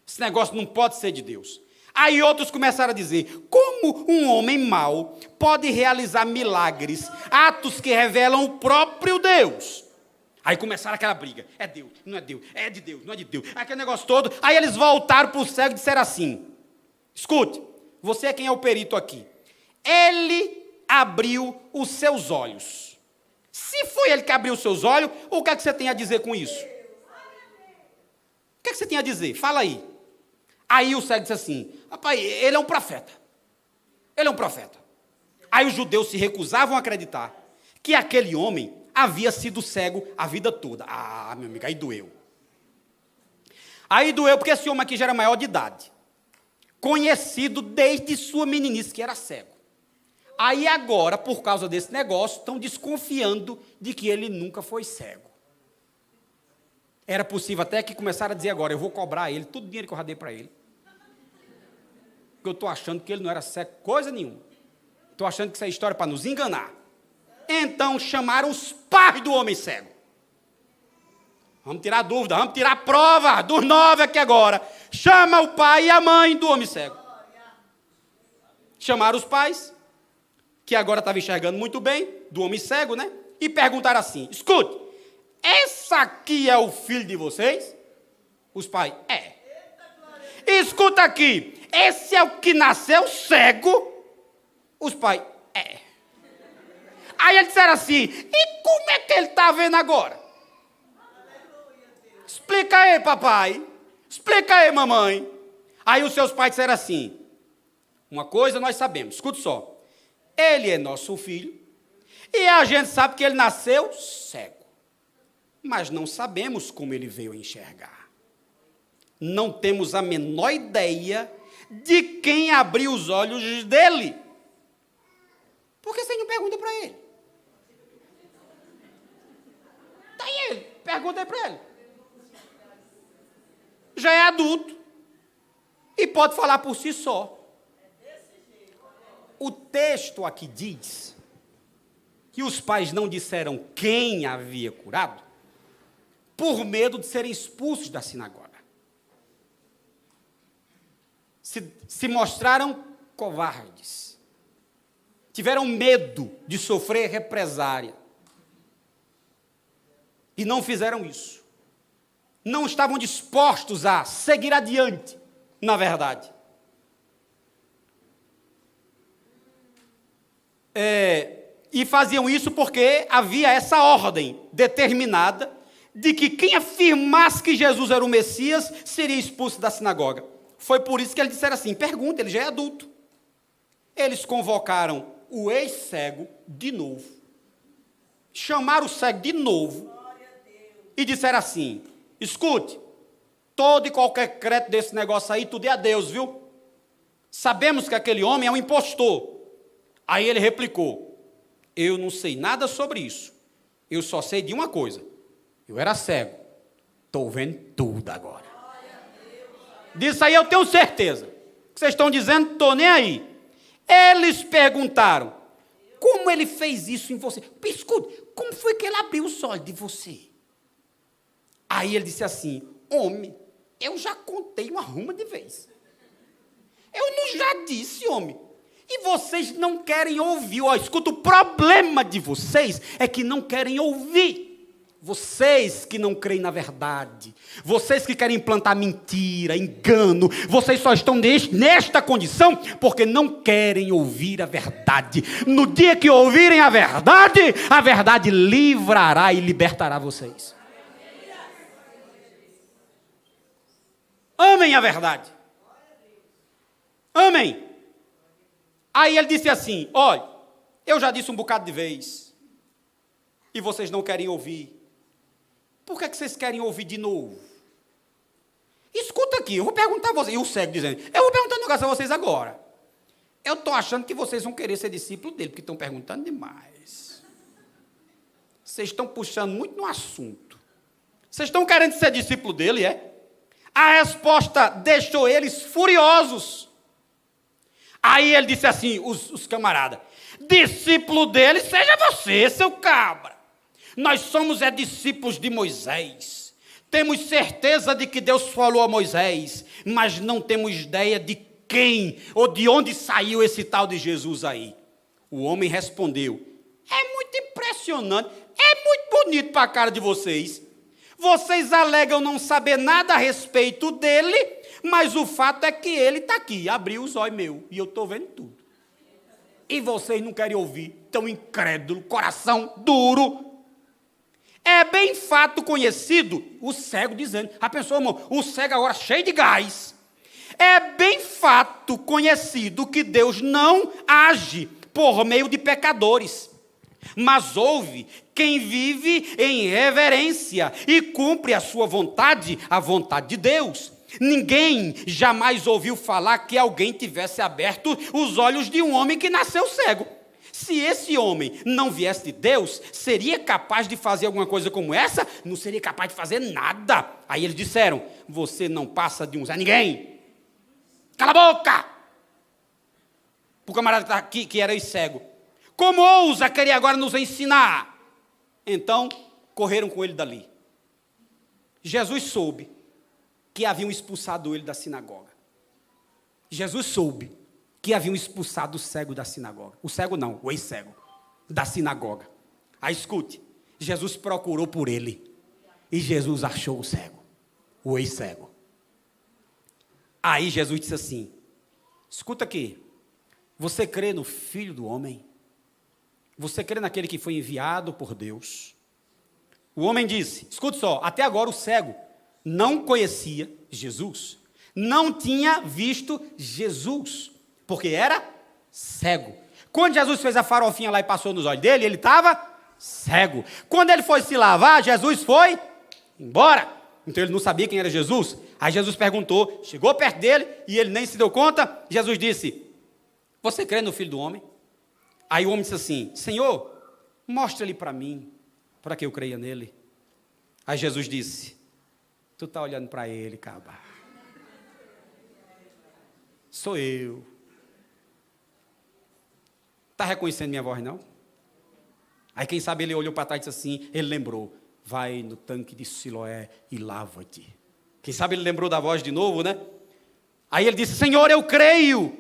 Esse negócio não pode ser de Deus. Aí outros começaram a dizer: como um homem mau pode realizar milagres, atos que revelam o próprio Deus? Aí começaram aquela briga: é Deus, não é Deus, é de Deus, não é de Deus, aquele negócio todo. Aí eles voltaram para o cego e disseram assim: escute, você é quem é o perito aqui. Ele abriu os seus olhos. Se foi ele que abriu os seus olhos, o que é que você tem a dizer com isso? O que é que você tem a dizer? Fala aí. Aí o cego disse assim, rapaz, ele é um profeta. Ele é um profeta. Aí os judeus se recusavam a acreditar que aquele homem havia sido cego a vida toda. Ah, meu amigo, aí doeu. Aí doeu porque esse homem aqui já era maior de idade. Conhecido desde sua meninice, que era cego. Aí agora, por causa desse negócio, estão desconfiando de que ele nunca foi cego. Era possível até que começaram a dizer agora, eu vou cobrar ele, todo o dinheiro que eu já dei para ele. Porque eu estou achando que ele não era cego, coisa nenhuma. Estou achando que isso é história para nos enganar. Então chamaram os pais do homem cego. Vamos tirar a dúvida, vamos tirar a prova dos 9 aqui agora. Chama o pai e a mãe do homem cego. Chamaram os pais, que agora estavam enxergando muito bem, do homem cego, né? E perguntaram assim, escute, esse aqui é o filho de vocês? Os pais, é. Escuta aqui, esse é o que nasceu cego? Os pais, é. Aí eles disseram assim, e como é que ele está vendo agora? Explica aí, papai. Explica aí, mamãe. Aí os seus pais disseram assim, uma coisa nós sabemos, escuta só. Ele é nosso filho e a gente sabe que ele nasceu cego. Mas não sabemos como ele veio a enxergar. Não temos a menor ideia de quem abriu os olhos dele. Por que você não pergunta para ele? Daí ele, pergunta aí para ele. Já é adulto e pode falar por si só. O texto aqui diz que os pais não disseram quem havia curado por medo de serem expulsos da sinagoga. Se mostraram covardes. Tiveram medo de sofrer represária. E não fizeram isso. Não estavam dispostos a seguir adiante, na verdade. E faziam isso porque havia essa ordem determinada de que quem afirmasse que Jesus era o Messias seria expulso da sinagoga. Foi por isso que eles disseram assim, pergunta, ele já é adulto. Eles convocaram o ex-cego de novo. Chamaram o cego de novo. E disseram assim, escute, todo e qualquer crédito desse negócio aí, tudo é a Deus, viu? Sabemos que aquele homem é um impostor. Aí ele replicou, eu não sei nada sobre isso. Eu só sei de uma coisa. Eu era cego. Estou vendo tudo agora. Disso aí eu tenho certeza. O que vocês estão dizendo, estou nem aí. Eles perguntaram, como ele fez isso em você? Escute, como foi que ele abriu os olhos de você? Aí ele disse assim, homem, eu já contei uma ruma de vez. Eu não já disse, homem. E vocês não querem ouvir. Ó, escuta, o problema de vocês é que não querem ouvir. Vocês que não creem na verdade. Vocês que querem implantar mentira, engano. Vocês só estão nesta condição porque não querem ouvir a verdade. No dia que ouvirem a verdade livrará e libertará vocês. Amem a verdade. Amém. Aí ele disse assim, olha, eu já disse um bocado de vez, e vocês não querem ouvir. Por que vocês querem ouvir de novo? Escuta aqui, eu vou perguntar a vocês, e o cego dizendo, eu vou perguntar um negócio a vocês agora. Eu estou achando que vocês vão querer ser discípulo dele, porque estão perguntando demais. Vocês estão puxando muito no assunto. Vocês estão querendo ser discípulo dele, é? A resposta deixou eles furiosos. Aí ele disse assim, os camaradas, discípulo dele seja você, seu cabra. Nós somos discípulos de Moisés. Temos certeza de que Deus falou a Moisés, mas não temos ideia de quem ou de onde saiu esse tal de Jesus aí. O homem respondeu, é muito impressionante, é muito bonito para a cara de vocês. Vocês alegam não saber nada a respeito dele, mas o fato é que ele está aqui, abriu os olhos meus, e eu estou vendo tudo. E vocês não querem ouvir, tão incrédulo, coração duro. É bem fato conhecido, o cego dizendo, a pessoa, irmão, o cego agora cheio de gás. É bem fato conhecido que Deus não age por meio de pecadores, mas ouve quem vive em reverência e cumpre a sua vontade, a vontade de Deus. Ninguém jamais ouviu falar que alguém tivesse aberto os olhos de um homem que nasceu cego. Se esse homem não viesse de Deus, seria capaz de fazer alguma coisa como essa? Não seria capaz de fazer nada. Aí eles disseram, você não passa de um Zé Ninguém. Cala a boca! O camarada aqui que era cego. Como ousa querer agora nos ensinar? Então, correram com ele dali. Jesus soube que haviam expulsado ele da sinagoga. Jesus soube que haviam expulsado o cego da sinagoga. O cego não, o ex-cego, da sinagoga. Aí escute, Jesus procurou por ele. E Jesus achou o cego, o ex-cego. Aí Jesus disse assim, escuta aqui, você crê no Filho do Homem? Você crê naquele que foi enviado por Deus? O homem disse, escute só, até agora o cego não conhecia Jesus, não tinha visto Jesus, porque era cego. Quando Jesus fez a farofinha lá e passou nos olhos dele, ele estava cego. Quando ele foi se lavar, Jesus foi embora. Então ele não sabia quem era Jesus. Aí Jesus perguntou, chegou perto dele e ele nem se deu conta. Jesus disse, você crê no Filho do Homem? Aí o homem disse assim, Senhor, mostra-lhe para mim, para que eu creia nele. Aí Jesus disse, tu está olhando para ele, caba. Sou eu. Está reconhecendo minha voz, não? Aí quem sabe ele olhou para trás e disse assim, ele lembrou, vai no tanque de Siloé e lava-te. Quem sabe ele lembrou da voz de novo, né? Aí ele disse, Senhor, eu creio.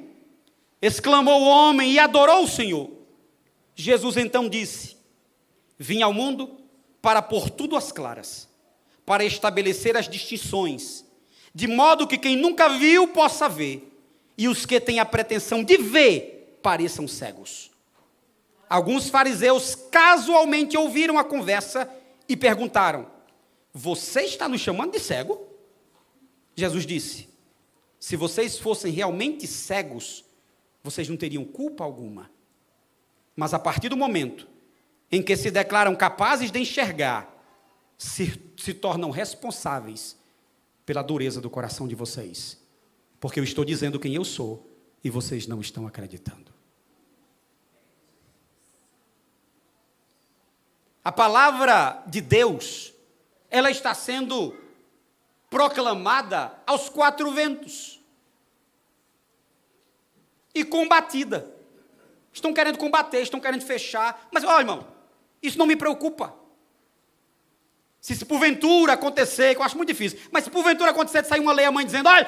Exclamou o homem e adorou o Senhor. Jesus então disse, vim ao mundo para pôr tudo às claras, para estabelecer as distinções, de modo que quem nunca viu possa ver, e os que têm a pretensão de ver pareçam cegos. Alguns fariseus casualmente ouviram a conversa e perguntaram, você está nos chamando de cego? Jesus disse, se vocês fossem realmente cegos, vocês não teriam culpa alguma. Mas a partir do momento em que se declaram capazes de enxergar, se tornam responsáveis pela dureza do coração de vocês. Porque eu estou dizendo quem eu sou e vocês não estão acreditando. A palavra de Deus, ela está sendo proclamada aos quatro ventos e combatida. Estão querendo combater, estão querendo fechar. Mas, olha, irmão, isso não me preocupa. Se porventura acontecer, que eu acho muito difícil, mas se porventura acontecer de sair uma lei a mãe dizendo, olha,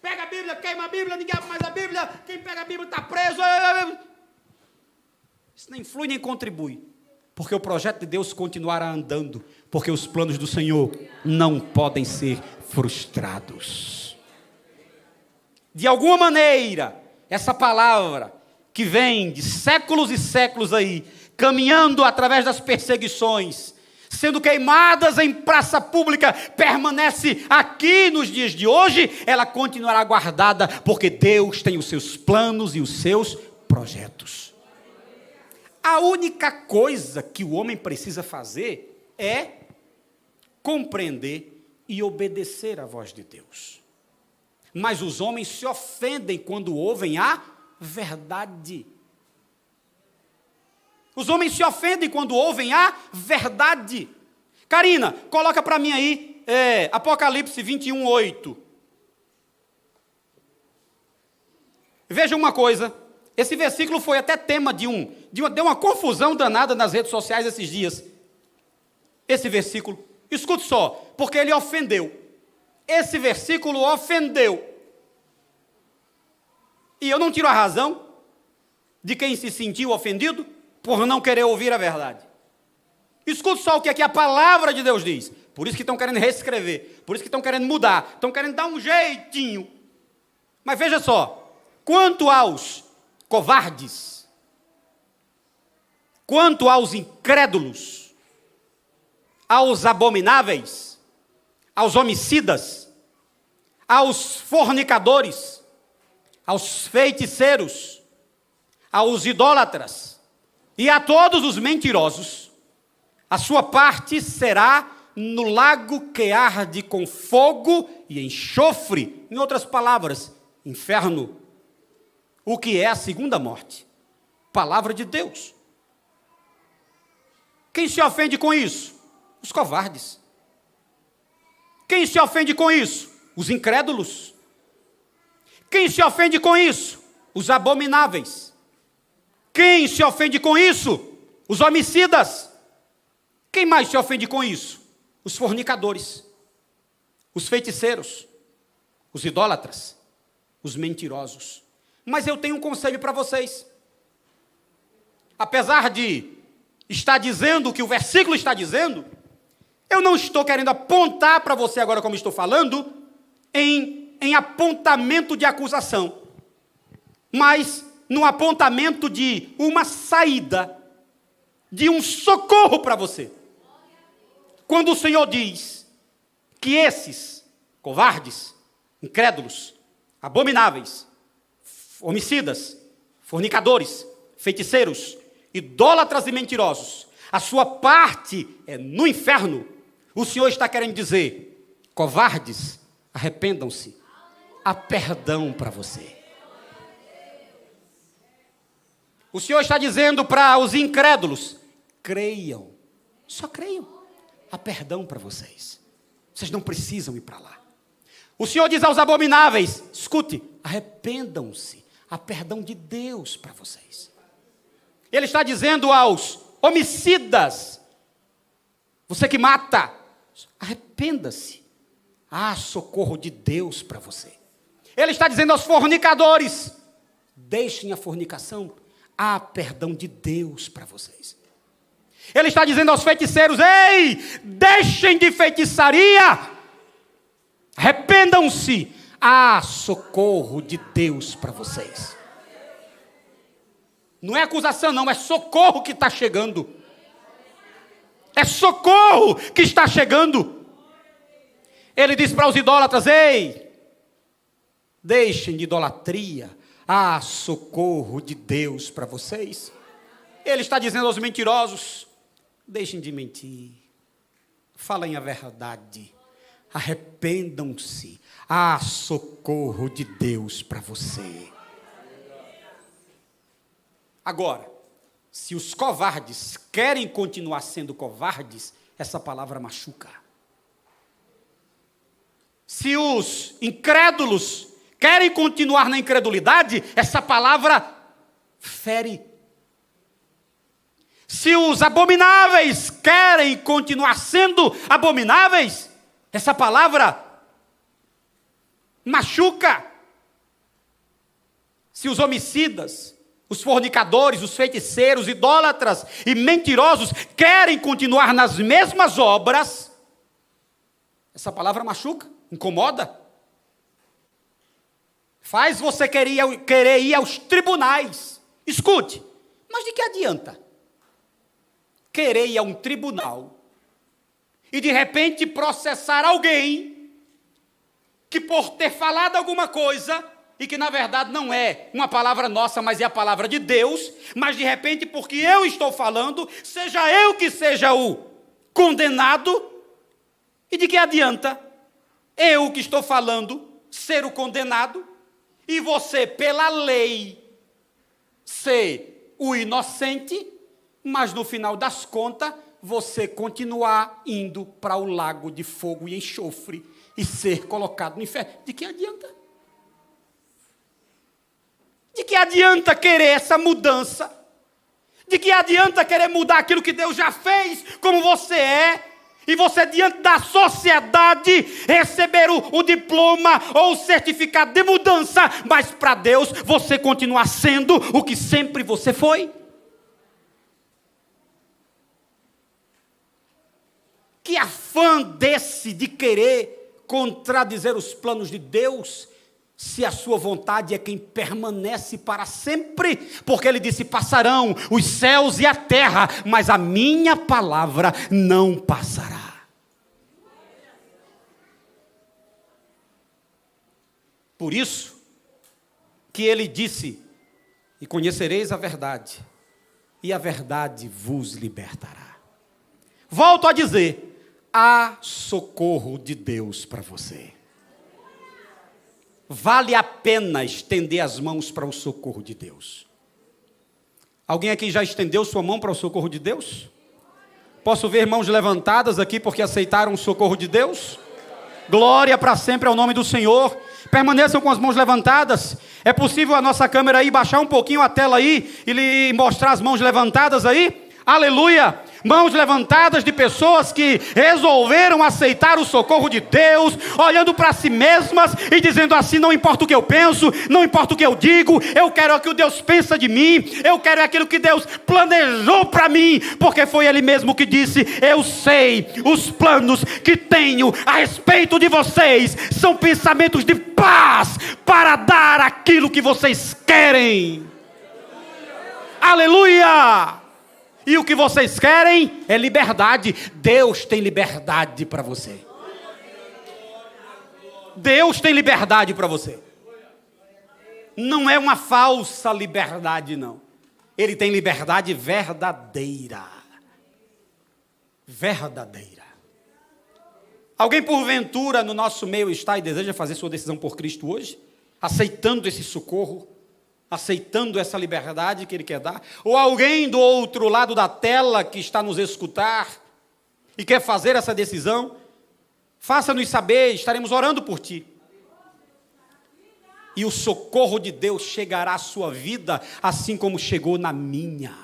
pega a Bíblia, queima a Bíblia, ninguém abre mais a Bíblia, quem pega a Bíblia está preso. Isso nem influi nem contribui. Porque o projeto de Deus continuará andando, porque os planos do Senhor não podem ser frustrados. De alguma maneira, essa palavra que vem de séculos e séculos aí, caminhando através das perseguições, sendo queimadas em praça pública, permanece aqui nos dias de hoje, ela continuará guardada, porque Deus tem os seus planos e os seus projetos. A única coisa que o homem precisa fazer é compreender e obedecer à voz de Deus. Mas os homens se ofendem quando ouvem a verdade. Os homens se ofendem quando ouvem a verdade. Karina, coloca para mim aí, Apocalipse 21, 8. Veja uma coisa, esse versículo foi até tema deu uma confusão danada nas redes sociais esses dias. Esse versículo, escute só, porque ele ofendeu. Esse versículo ofendeu. E eu não tiro a razão de quem se sentiu ofendido por não querer ouvir a verdade. Escute só o que a palavra de Deus diz. Por isso que estão querendo reescrever, por isso que estão querendo mudar, estão querendo dar um jeitinho. Mas veja só, quanto aos covardes, quanto aos incrédulos, aos abomináveis, aos homicidas, aos fornicadores, aos feiticeiros, aos idólatras e a todos os mentirosos, a sua parte será no lago que arde com fogo e enxofre, em outras palavras, inferno, o que é a segunda morte. Palavra de Deus. Quem se ofende com isso? Os covardes. Quem se ofende com isso? Os incrédulos. Quem se ofende com isso? Os abomináveis. Quem se ofende com isso? Os homicidas. Quem mais se ofende com isso? Os fornicadores, os feiticeiros, os idólatras, os mentirosos. Mas eu tenho um conselho para vocês. Apesar de estar dizendo o que o versículo está dizendo, eu não estou querendo apontar para você agora, como estou falando, em apontamento de acusação, mas no apontamento de uma saída, de um socorro para você. Quando o Senhor diz que esses covardes, incrédulos, abomináveis, homicidas, fornicadores, feiticeiros, idólatras e mentirosos, a sua parte é no inferno, o Senhor está querendo dizer: covardes, arrependam-se, há perdão para você. O Senhor está dizendo para os incrédulos: creiam, só creiam. Há perdão para vocês. Vocês não precisam ir para lá. O Senhor diz aos abomináveis: escute, arrependam-se. Há perdão de Deus para vocês. Ele está dizendo aos homicidas: você que mata, arrependa-se. Há socorro de Deus para você. Ele está dizendo aos fornicadores: deixem a fornicação. Há perdão de Deus para vocês. Ele está dizendo aos feiticeiros: ei, deixem de feitiçaria, arrependam-se, há socorro de Deus para vocês. Não é acusação não, é socorro que está chegando. É socorro que está chegando. Ele diz para os idólatras: ei, deixem de idolatria, há socorro de Deus para vocês. Ele está dizendo aos mentirosos: deixem de mentir, falem a verdade, arrependam-se, há socorro de Deus para você. Agora, se os covardes querem continuar sendo covardes, essa palavra machuca. Se os incrédulos querem continuar na incredulidade, essa palavra fere. Se os abomináveis querem continuar sendo abomináveis, essa palavra machuca. Se os homicidas, os fornicadores, os feiticeiros, idólatras e mentirosos querem continuar nas mesmas obras, essa palavra machuca, incomoda. Faz você querer ir aos tribunais. Escute, mas de que adianta querer ir a um tribunal e de repente processar alguém que por ter falado alguma coisa, e que na verdade não é uma palavra nossa, mas é a palavra de Deus, mas de repente porque eu estou falando, seja eu que seja o condenado, e de que adianta eu que estou falando ser o condenado, e você pela lei ser o inocente, mas no final das contas, você continuar indo para o lago de fogo e enxofre e ser colocado no inferno. De que adianta? De que adianta querer essa mudança? De que adianta querer mudar aquilo que Deus já fez, como você é, e você diante da sociedade receber o diploma ou o certificado de mudança, mas para Deus você continuar sendo o que sempre você foi? Que afã desse de querer contradizer os planos de Deus, se a sua vontade é quem permanece para sempre, porque ele disse: passarão os céus e a terra, mas a minha palavra não passará. Por isso que ele disse: e conhecereis a verdade, e a verdade vos libertará. Volto a dizer, há socorro de Deus para você. Vale a pena estender as mãos para o socorro de Deus. Alguém aqui já estendeu sua mão para o socorro de Deus? Posso ver mãos levantadas aqui porque aceitaram o socorro de Deus? Glória para sempre ao nome do Senhor. Permaneçam com as mãos levantadas. É possível a nossa câmera aí baixar um pouquinho a tela aí e lhe mostrar as mãos levantadas aí? Aleluia! Mãos levantadas de pessoas que resolveram aceitar o socorro de Deus, olhando para si mesmas e dizendo assim: não importa o que eu penso, não importa o que eu digo, eu quero o que Deus pensa de mim, eu quero aquilo que Deus planejou para mim, porque foi Ele mesmo que disse: eu sei os planos que tenho a respeito de vocês, são pensamentos de paz, para dar aquilo que vocês querem. Aleluia! E o que vocês querem é liberdade. Deus tem liberdade para você. Deus tem liberdade para você. Não é uma falsa liberdade, não. Ele tem liberdade verdadeira. Verdadeira. Alguém porventura no nosso meio está e deseja fazer sua decisão por Cristo hoje? Aceitando esse socorro? Aceitando essa liberdade que Ele quer dar? Ou alguém do outro lado da tela que está nos escutar e quer fazer essa decisão? Faça-nos saber, estaremos orando por ti. E o socorro de Deus chegará à sua vida, assim como chegou na minha.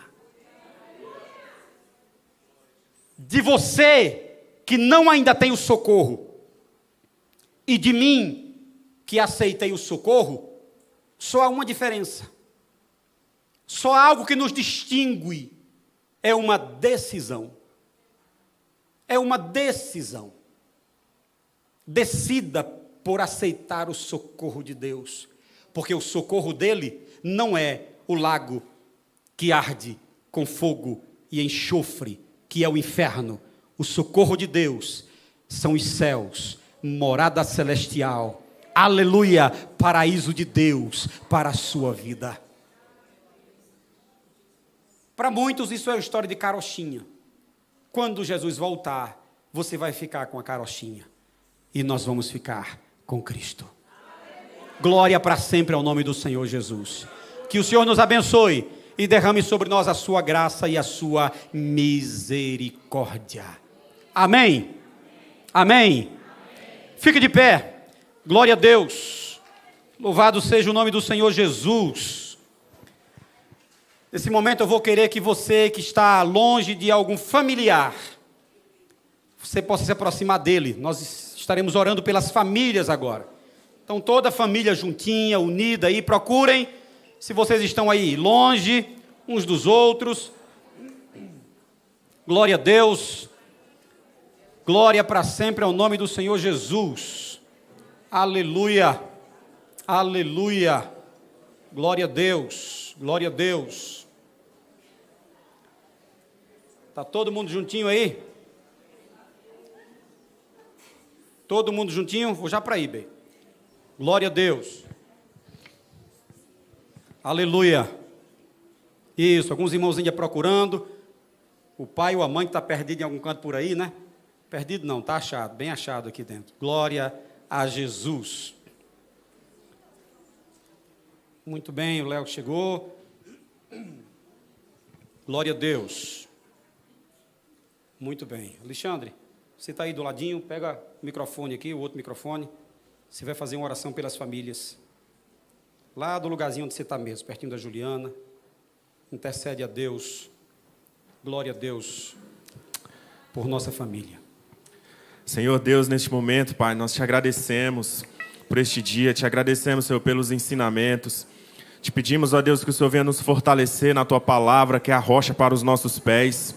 De você que não ainda tem o socorro, e de mim que aceitei o socorro, só há uma diferença. Só há algo que nos distingue. É uma decisão. É uma decisão. Decida por aceitar o socorro de Deus. Porque o socorro dele não é o lago que arde com fogo e enxofre, que é o inferno. O socorro de Deus são os céus, morada celestial. Aleluia, paraíso de Deus para a sua vida. Para muitos isso é a história de carochinha. Quando Jesus voltar, você vai ficar com a carochinha. E nós vamos ficar com Cristo. Glória para sempre ao nome do Senhor Jesus. Que o Senhor nos abençoe e derrame sobre nós a sua graça e a sua misericórdia. Amém? Amém? Fique de pé. Glória a Deus, louvado seja o nome do Senhor Jesus. Nesse momento eu vou querer que você que está longe de algum familiar, você possa se aproximar dele. Nós estaremos orando pelas famílias agora. Então toda a família juntinha, unida aí, procurem, se vocês estão aí longe, uns dos outros. Glória a Deus, glória para sempre ao nome do Senhor Jesus. Aleluia, aleluia, glória a Deus, glória a Deus. Está todo mundo juntinho aí? Todo mundo juntinho? Vou já para aí, bem. Glória a Deus. Aleluia. Isso, alguns irmãos ainda procurando. O pai ou a mãe que está perdido em algum canto por aí, né? Perdido não, está achado, bem achado aqui dentro. Glória a Jesus. Muito bem, o Léo chegou. Glória a Deus. Muito bem. Alexandre, você está aí do ladinho, pega o microfone aqui, o outro microfone. Você vai fazer uma oração pelas famílias. Lá do lugarzinho onde você está mesmo, pertinho da Juliana. Intercede a Deus. Glória a Deus por nossa família. Senhor Deus, neste momento, Pai, nós te agradecemos por este dia, te agradecemos, Senhor, pelos ensinamentos. Te pedimos, ó Deus, que o Senhor venha nos fortalecer na Tua palavra, que é a rocha para os nossos pés.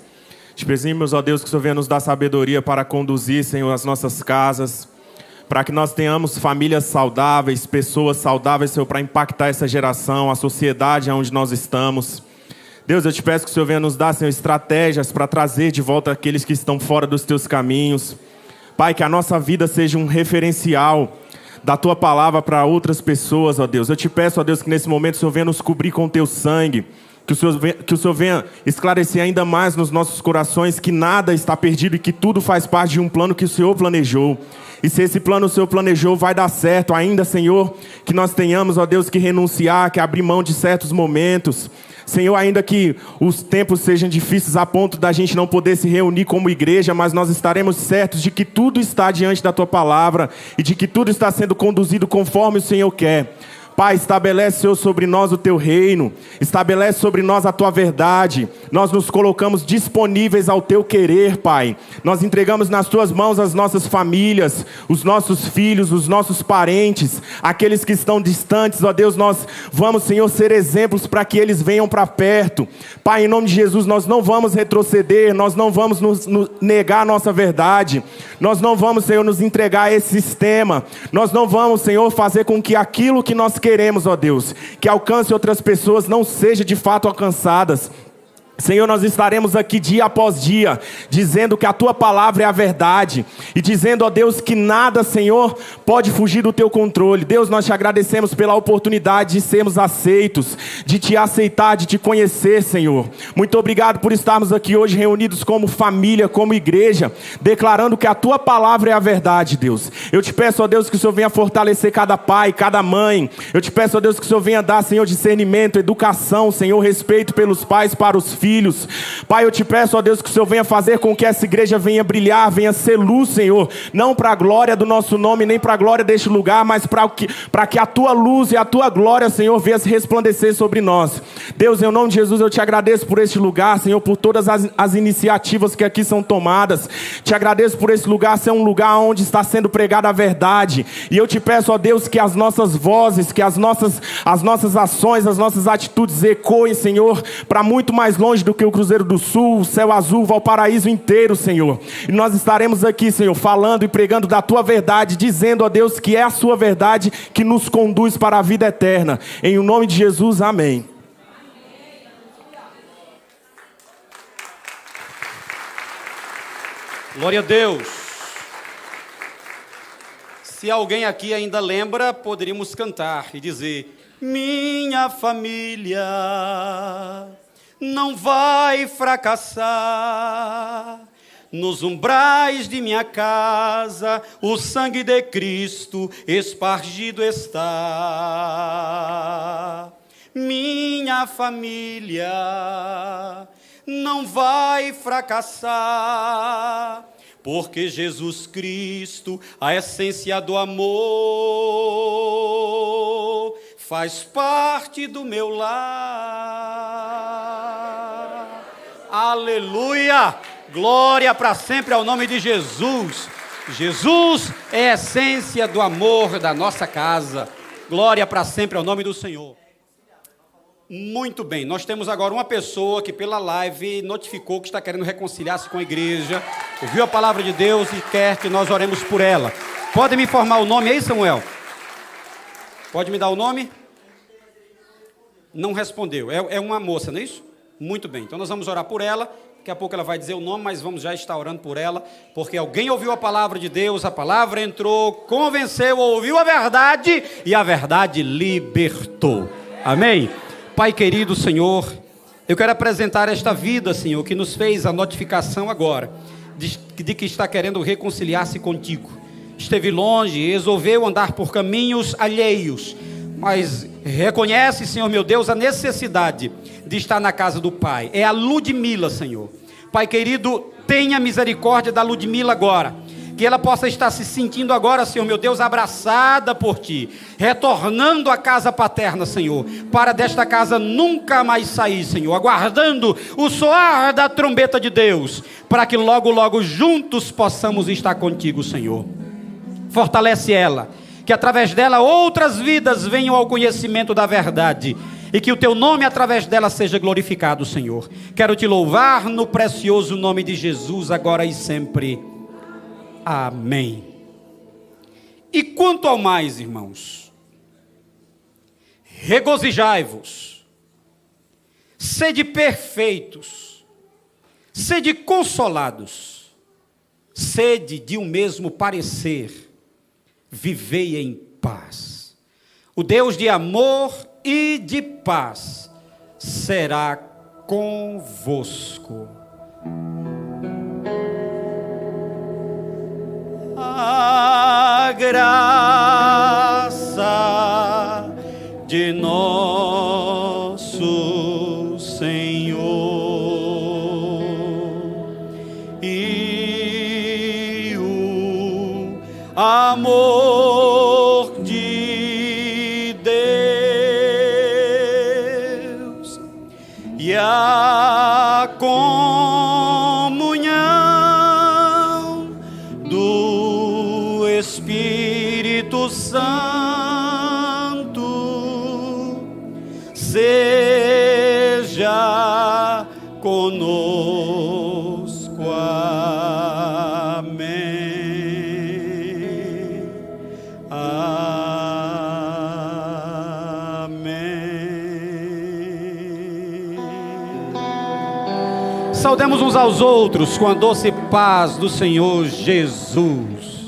Te pedimos, ó Deus, que o Senhor venha nos dar sabedoria para conduzir, Senhor, as nossas casas, para que nós tenhamos famílias saudáveis, pessoas saudáveis, Senhor, para impactar essa geração, a sociedade onde nós estamos. Deus, eu te peço que o Senhor venha nos dar, Senhor, estratégias para trazer de volta aqueles que estão fora dos teus caminhos. Pai, que a nossa vida seja um referencial da tua palavra para outras pessoas, ó Deus. Eu te peço, ó Deus, que nesse momento o Senhor venha nos cobrir com o teu sangue, que o Senhor venha esclarecer ainda mais nos nossos corações que nada está perdido e que tudo faz parte de um plano que o Senhor planejou. E se esse plano o Senhor planejou vai dar certo ainda, Senhor, que nós tenhamos, ó Deus, que renunciar, que abrir mão de certos momentos. Senhor, ainda que os tempos sejam difíceis a ponto da gente não poder se reunir como igreja, mas nós estaremos certos de que tudo está diante da Tua palavra e de que tudo está sendo conduzido conforme o Senhor quer. Pai, estabelece, Senhor, sobre nós o Teu reino, estabelece sobre nós a Tua verdade. Nós nos colocamos disponíveis ao Teu querer, Pai. Nós entregamos nas Tuas mãos as nossas famílias, os nossos filhos, os nossos parentes, aqueles que estão distantes, ó Deus, nós vamos, Senhor, ser exemplos para que eles venham para perto. Pai, em nome de Jesus, nós não vamos retroceder, nós não vamos nos negar a nossa verdade, nós não vamos, Senhor, nos entregar a esse sistema, nós não vamos, Senhor, fazer com que aquilo que nós queremos, ó Deus, que alcance outras pessoas, não seja de fato alcançadas. Senhor, nós estaremos aqui dia após dia, dizendo que a Tua palavra é a verdade, e dizendo, ó Deus, que nada, Senhor, pode fugir do Teu controle. Deus, nós te agradecemos pela oportunidade de sermos aceitos, de Te aceitar, de Te conhecer, Senhor. Muito obrigado por estarmos aqui hoje reunidos como família, como igreja, declarando que a Tua palavra é a verdade, Deus. Eu te peço, ó Deus, que o Senhor venha fortalecer cada pai, cada mãe. Eu te peço, ó Deus, que o Senhor venha dar, Senhor, discernimento, educação, Senhor, respeito pelos pais para os filhos. Pai, eu te peço, ó Deus, que o Senhor venha fazer com que essa igreja venha brilhar, venha ser luz, Senhor, não para a glória do nosso nome, nem para a glória deste lugar, mas para que a Tua luz e a Tua glória, Senhor, venha se resplandecer sobre nós. Deus, em nome de Jesus, eu te agradeço por este lugar, Senhor, por todas as iniciativas que aqui são tomadas. Te agradeço por esse lugar ser um lugar onde está sendo pregada a verdade, e eu te peço, ó Deus, que as nossas vozes, que as nossas ações, as nossas atitudes ecoem, Senhor, para muito mais longe do que o Cruzeiro do Sul, o Céu Azul, o Valparaíso inteiro, Senhor. E nós estaremos aqui, Senhor, falando e pregando da Tua verdade, dizendo, ó Deus, que é a Sua verdade que nos conduz para a vida eterna. Em nome de Jesus, amém. Glória a Deus. Se alguém aqui ainda lembra, poderíamos cantar e dizer: minha família não vai fracassar. Nos umbrais de minha casa, o sangue de Cristo espargido está. Minha família não vai fracassar, porque Jesus Cristo, a essência do amor, faz parte do meu lar. Aleluia! Glória para sempre ao nome de Jesus. Jesus é a essência do amor da nossa casa. Glória para sempre ao nome do Senhor. Muito bem, nós temos agora uma pessoa que pela live notificou que está querendo reconciliar-se com a igreja, ouviu a palavra de Deus e quer que nós oremos por ela. Pode me informar o nome aí, Samuel? Pode me dar o nome? Não respondeu, é uma moça, não é isso? Muito bem, então nós vamos orar por ela. Daqui a pouco ela vai dizer o nome, mas vamos já estar orando por ela, porque alguém ouviu a palavra de Deus, a palavra entrou, convenceu, ouviu a verdade e a verdade libertou. Amém? Pai querido, Senhor, eu quero apresentar esta vida, Senhor, que nos fez a notificação agora, de que está querendo reconciliar-se contigo. Esteve longe, resolveu andar por caminhos alheios, mas reconhece, Senhor meu Deus, a necessidade de estar na casa do Pai. É a Ludmila, Senhor. Pai querido, tenha misericórdia da Ludmila agora, que ela possa estar se sentindo agora, Senhor meu Deus, abraçada por Ti, retornando à casa paterna, Senhor, para desta casa nunca mais sair, Senhor, aguardando o soar da trombeta de Deus, para que logo, logo juntos possamos estar contigo, Senhor. Fortalece ela, que através dela outras vidas venham ao conhecimento da verdade, e que o Teu nome através dela seja glorificado, Senhor. Quero Te louvar no precioso nome de Jesus, agora e sempre. Amém. E quanto ao mais, irmãos, regozijai-vos, sede perfeitos, sede consolados, sede de um mesmo parecer, vivei em paz. O Deus de amor e de paz será convosco. A graça de nosso Senhor e o amor de Deus e a comunhão do Espírito Santo seja conosco. Amém. Amém. Saudemos uns aos outros com a doce paz do Senhor Jesus.